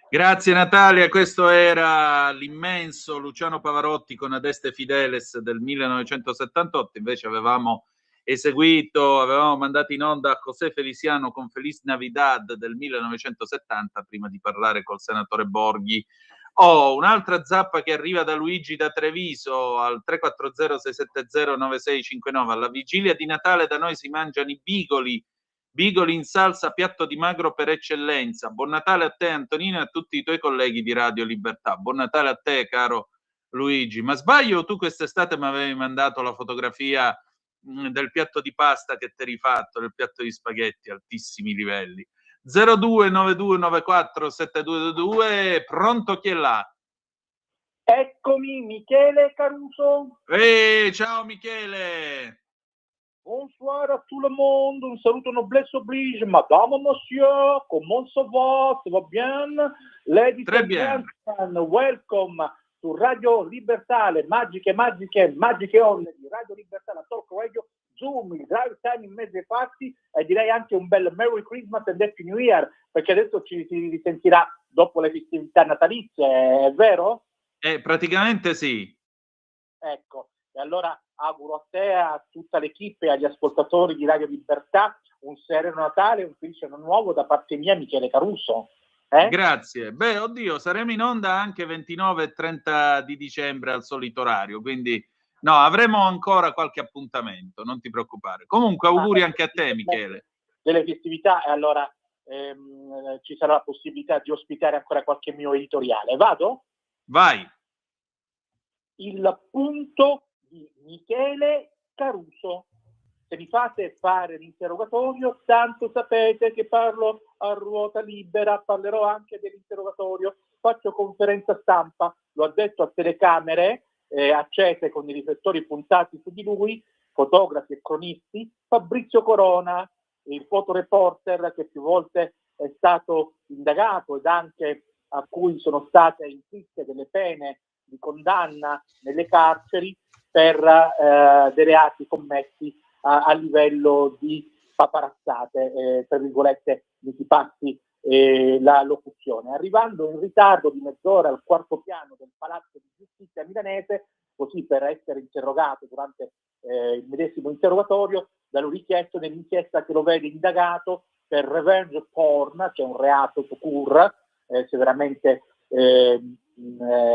Grazie Natalia, questo era l'immenso Luciano Pavarotti con Adeste Fideles del 1978, invece avevamo mandato in onda José Feliciano con Feliz Navidad del 1970 prima di parlare col senatore Borghi. Un'altra zappa che arriva da Luigi da Treviso al 340-670-9659. Alla vigilia di Natale da noi si mangiano i bigoli in salsa, piatto di magro per eccellenza. Buon Natale a te Antonino e a tutti i tuoi colleghi di Radio Libertà. Buon Natale a te caro Luigi. Ma sbaglio, tu quest'estate mi avevi mandato la fotografia del piatto di pasta che ti eri fatto, del piatto di spaghetti, altissimi livelli. 0292947222, pronto, chi è là? Eccomi, Michele Caruso. Ciao Michele. Bonsoir à tout le monde, un saluto noblesse oblige, madame, monsieur, comment ça va bien? Ladies and gentlemen, welcome su Radio Libertà, le magiche onde di Radio Libertà, la Talk Radio, Zoom, il drive time in mezzo ai fatti e direi anche un bel Merry Christmas and Happy New Year, perché adesso ci si risentirà dopo le festività natalizie, è vero? Praticamente sì. Ecco, e allora auguro a te, a tutta l'equipe e agli ascoltatori di Radio Libertà un sereno Natale e un felice anno nuovo da parte mia, Michele Caruso. Grazie. Beh, oddio, saremo in onda anche 29 e 30 di dicembre al solito orario, quindi no, avremo ancora qualche appuntamento, non ti preoccupare. Comunque auguri anche a te, Michele. Delle festività, e allora ci sarà la possibilità di ospitare ancora qualche mio editoriale. Vado? Vai. Il punto di Michele Caruso. Se mi fate fare l'interrogatorio, tanto sapete che parlo a ruota libera, parlerò anche dell'interrogatorio, faccio conferenza stampa, lo ha detto a telecamere, accese con i riflettori puntati su di lui, fotografi e cronisti, Fabrizio Corona, il fotoreporter che più volte è stato indagato ed anche a cui sono state inflitte delle pene di condanna nelle carceri per dei reati commessi a livello di paparazzate, tra virgolette, mi si passi la locuzione. Arrivando in ritardo di mezz'ora al quarto piano del Palazzo di Giustizia milanese, così per essere interrogato durante il medesimo interrogatorio, da lui richiesto nell'inchiesta che lo vede indagato per revenge porn, che è un reato tout court, severamente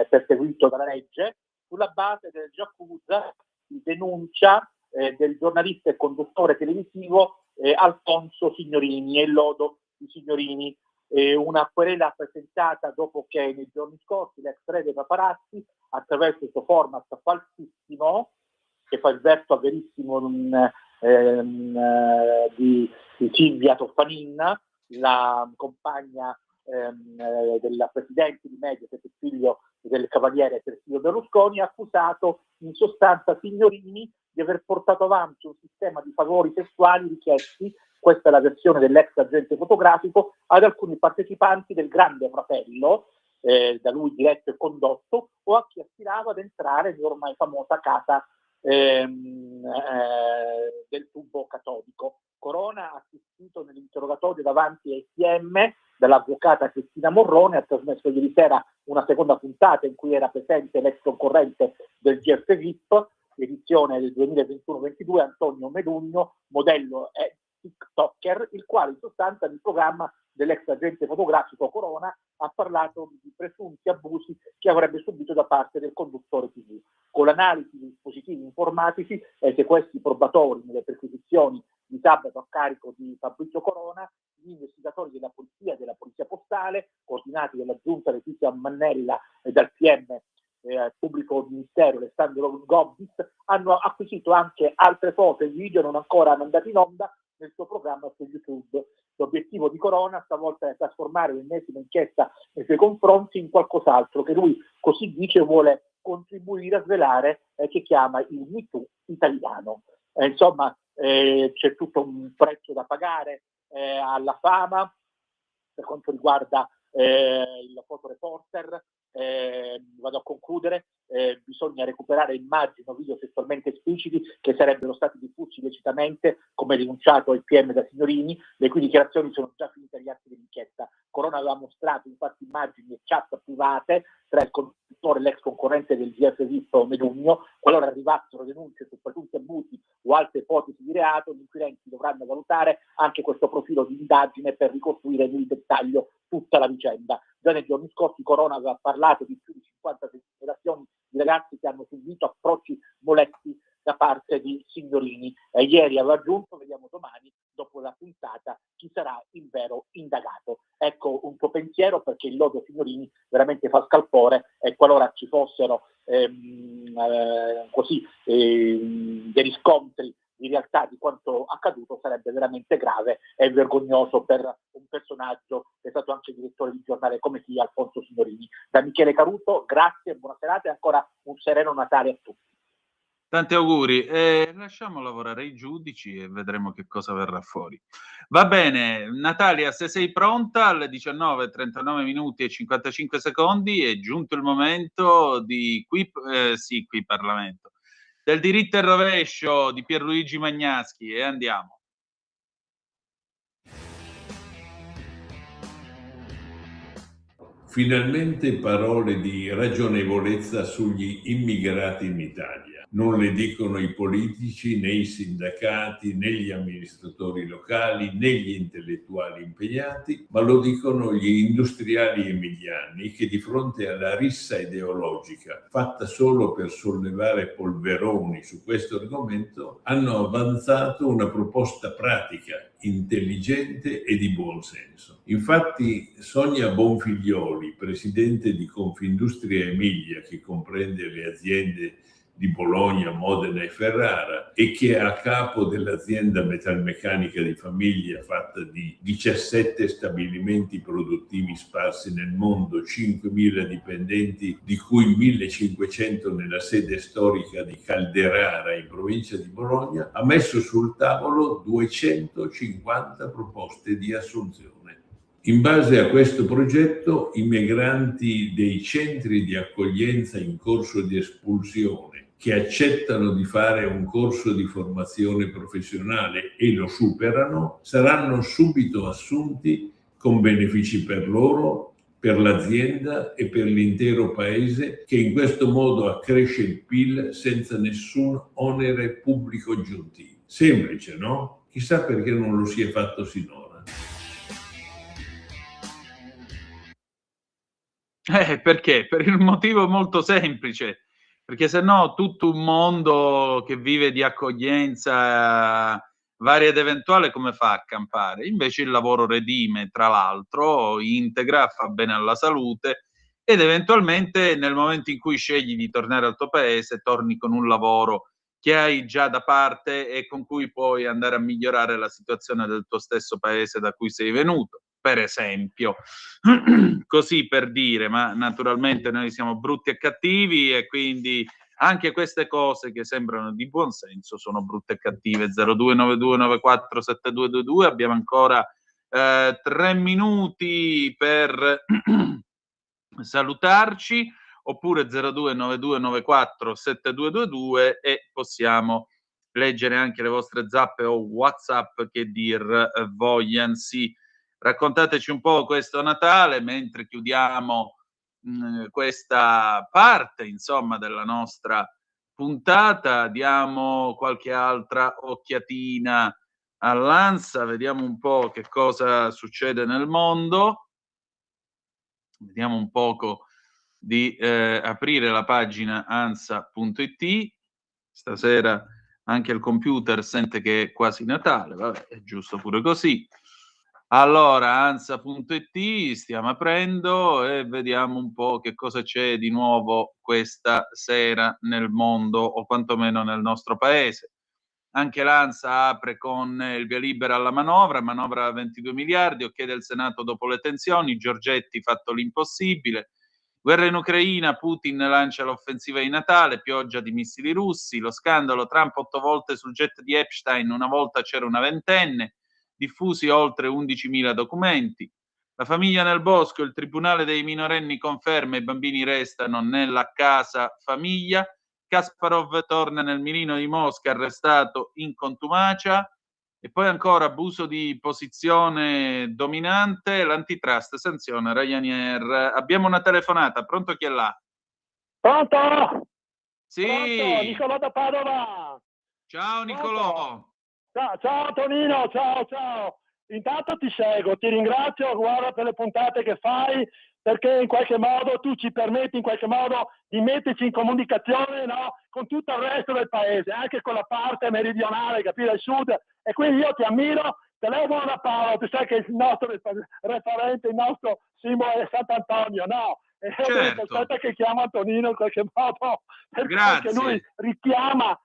perseguito dalla legge, sulla base del già accusa di denuncia del giornalista e conduttore televisivo Alfonso Signorini e il lodo di Signorini. Una querela presentata dopo che nei giorni scorsi l'ex re dei paparazzi, attraverso questo format falsissimo, che fa il verso a verissimo di Silvia Toffanin, la compagna della presidente di Mediaset, figlio del cavaliere Silvio Berlusconi, ha accusato in sostanza Signorini di aver portato avanti un sistema di favori sessuali richiesti, questa è la versione dell'ex agente fotografico, ad alcuni partecipanti del Grande Fratello, da lui diretto e condotto, o a chi aspirava ad entrare nell'ormai famosa casa del tubo catodico. Corona ha assistito nell'interrogatorio davanti ai PM dall'avvocata Cristina Morrone, ha trasmesso ieri sera una seconda puntata in cui era presente l'ex concorrente del GF VIP, edizione del 2021-22, Antonio Medugno, modello e TikToker, il quale in sostanza nel programma dell'ex agente fotografico Corona ha parlato di presunti abusi che avrebbe subito da parte del conduttore TV. Con l'analisi dei dispositivi informatici e i sequestri probatori nelle perquisizioni di sabato a carico di Fabrizio Corona, gli investigatori della polizia postale, coordinati dalla giunta Letizia Mannella e dal PM pubblico ministero Alessandro Gobbis, hanno acquisito anche altre foto e video non ancora mandati in onda nel suo programma su YouTube. L'obiettivo di Corona stavolta è trasformare l'ennesima inchiesta nei suoi confronti in qualcos'altro che lui, così dice, vuole contribuire a svelare, che chiama il Me Too italiano. Insomma, c'è tutto un prezzo da pagare alla fama per quanto riguarda il fotoreporter. Vado a concludere, bisogna recuperare immagini o video sessualmente espliciti che sarebbero stati diffusi illecitamente, come denunciato il PM da Signorini, le cui dichiarazioni sono già finite agli atti dell'inchiesta. Corona aveva mostrato infatti immagini e chat private tra il conduttore e l'ex concorrente del GF VIP Medugno. Qualora arrivassero denunce su presunti abusi o altre ipotesi di reato, gli inquirenti dovranno valutare anche questo profilo di indagine per ricostruire nel dettaglio tutta la vicenda. Già nei giorni scorsi Corona aveva parlato di più di 50 segnalazioni di ragazzi che hanno subito approcci molesti da parte di Signorini, e ieri aveva aggiunto, vediamo domani dopo la puntata chi sarà il vero indagato. Ecco un tuo pensiero, perché il lodo Signorini veramente fa scalpore, e qualora ci fossero dei riscontri di realtà di quanto accaduto, sarebbe veramente grave e vergognoso per un personaggio che è stato anche direttore di giornale come chi, Alfonso Signorini. Da Michele Caruso, grazie, buona serata e ancora un sereno Natale a tutti. Tanti auguri. Lasciamo lavorare i giudici e vedremo che cosa verrà fuori. Va bene, Natalia, se sei pronta, alle 19:39 minuti e 55 secondi è giunto il momento di qui Parlamento, del diritto e rovescio di Pierluigi Magnaschi, e andiamo. Finalmente parole di ragionevolezza sugli immigrati in Italia. Non le dicono i politici, né i sindacati, né gli amministratori locali, né gli intellettuali impegnati, ma lo dicono gli industriali emiliani che di fronte alla rissa ideologica fatta solo per sollevare polveroni su questo argomento hanno avanzato una proposta pratica, intelligente e di buon senso. Infatti Sonia Bonfiglioli, presidente di Confindustria Emilia, che comprende le aziende di Bologna, Modena e Ferrara, e che è a capo dell'azienda metalmeccanica di famiglia fatta di 17 stabilimenti produttivi sparsi nel mondo, 5.000 dipendenti, di cui 1.500 nella sede storica di Calderara in provincia di Bologna, ha messo sul tavolo 250 proposte di assunzione. In base a questo progetto, i migranti dei centri di accoglienza in corso di espulsione che accettano di fare un corso di formazione professionale e lo superano, saranno subito assunti con benefici per loro, per l'azienda e per l'intero paese, che in questo modo accresce il PIL senza nessun onere pubblico aggiuntivo. Semplice, no? Chissà perché non lo si è fatto sinora. Perché? Per il motivo molto semplice, perché se no tutto un mondo che vive di accoglienza varia ed eventuale come fa a campare? Invece il lavoro redime, tra l'altro, integra, fa bene alla salute ed eventualmente nel momento in cui scegli di tornare al tuo paese, torni con un lavoro che hai già da parte e con cui puoi andare a migliorare la situazione del tuo stesso paese da cui sei venuto, per esempio. Così per dire, ma naturalmente noi siamo brutti e cattivi e quindi anche queste cose che sembrano di buon senso sono brutte e cattive. 0292947222, abbiamo ancora 3 minuti per salutarci, oppure 0292947222 e possiamo leggere anche le vostre zappe o WhatsApp che dir vogliansi. Raccontateci un po' questo Natale mentre chiudiamo questa parte, insomma, della nostra puntata. Diamo qualche altra occhiatina all'ANSA, vediamo un po' che cosa succede nel mondo. Vediamo un poco di aprire la pagina ansa.it. Stasera anche il computer sente che è quasi Natale, vabbè, è giusto pure così. Allora, ansa.it, stiamo aprendo e vediamo un po' che cosa c'è di nuovo questa sera nel mondo o quantomeno nel nostro paese. Anche l'ANSA apre con il via libera alla manovra 22 miliardi, ok del Senato dopo le tensioni, Giorgetti fatto l'impossibile. Guerra in Ucraina, Putin lancia l'offensiva di Natale, pioggia di missili russi, lo scandalo Trump 8 volte sul jet di Epstein, una volta c'era una ventenne, diffusi oltre 11.000 documenti. La famiglia nel bosco, il tribunale dei minorenni conferma i bambini restano nella casa famiglia. Kasparov torna nel mirino di Mosca, arrestato in contumacia. E poi ancora abuso di posizione dominante, l'antitrust sanziona Ryanair. Abbiamo una telefonata, pronto, chi è là? Pronto? Sì. Pronto, Nicolò da Padova. Ciao Nicolò. Ciao Antonino, ciao. Intanto ti seguo, ti ringrazio, guarda, per le puntate che fai, perché in qualche modo tu ci permetti in qualche modo di metterci in comunicazione, no, con tutto il resto del paese, anche con la parte meridionale, capire, il sud, e quindi io ti ammiro, telefono da Paolo, tu sai che il nostro referente, il nostro simbolo è Sant'Antonio, no? E certo. Aspetta che chiamo Antonino in qualche modo, perché grazie. Anche lui richiama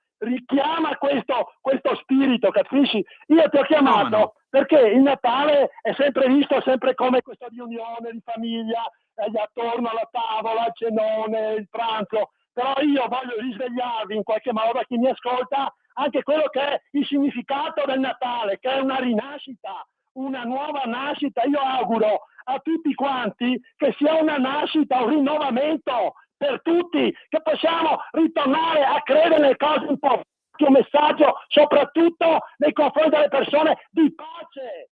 questo spirito, capisci? Io ti ho chiamato perché il Natale è sempre visto come questa riunione di famiglia, attorno alla tavola, il cenone, il pranzo, però io voglio risvegliarvi in qualche modo a chi mi ascolta anche quello che è il significato del Natale, che è una rinascita, una nuova nascita. Io auguro a tutti quanti che sia una nascita, un rinnovamento per tutti, che possiamo ritornare a credere nelle cose importanti, un messaggio soprattutto nei confronti delle persone di pace,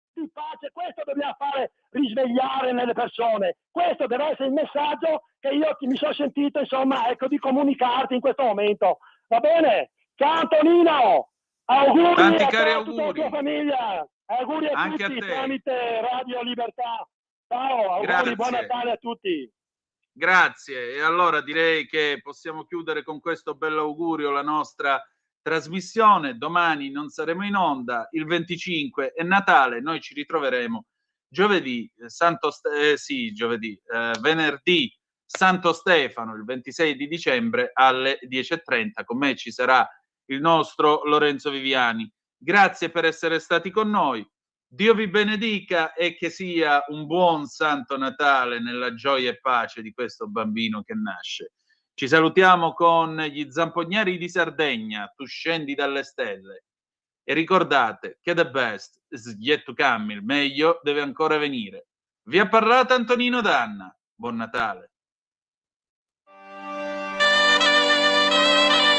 questo dobbiamo fare, risvegliare nelle persone, questo deve essere il messaggio che io mi sono sentito, insomma, ecco, di comunicarti in questo momento, va bene? Ciao Antonino, auguri tanti a cari tutta la tua famiglia, auguri a anche tutti a te. Tramite Radio Libertà, ciao, auguri, grazie. buon Natale a tutti. Grazie, e allora direi che possiamo chiudere con questo bell'augurio la nostra trasmissione. Domani non saremo in onda, il 25 è Natale, noi ci ritroveremo venerdì Santo Stefano il 26 di dicembre alle 10:30. Con me ci sarà il nostro Lorenzo Viviani. Grazie per essere stati con noi. Dio vi benedica e che sia un buon Santo Natale nella gioia e pace di questo bambino che nasce. Ci salutiamo con gli Zampognari di Sardegna, Tu scendi dalle stelle. E ricordate che the best is yet to come, il meglio deve ancora venire. Vi ha parlato Antonino Danna. Buon Natale.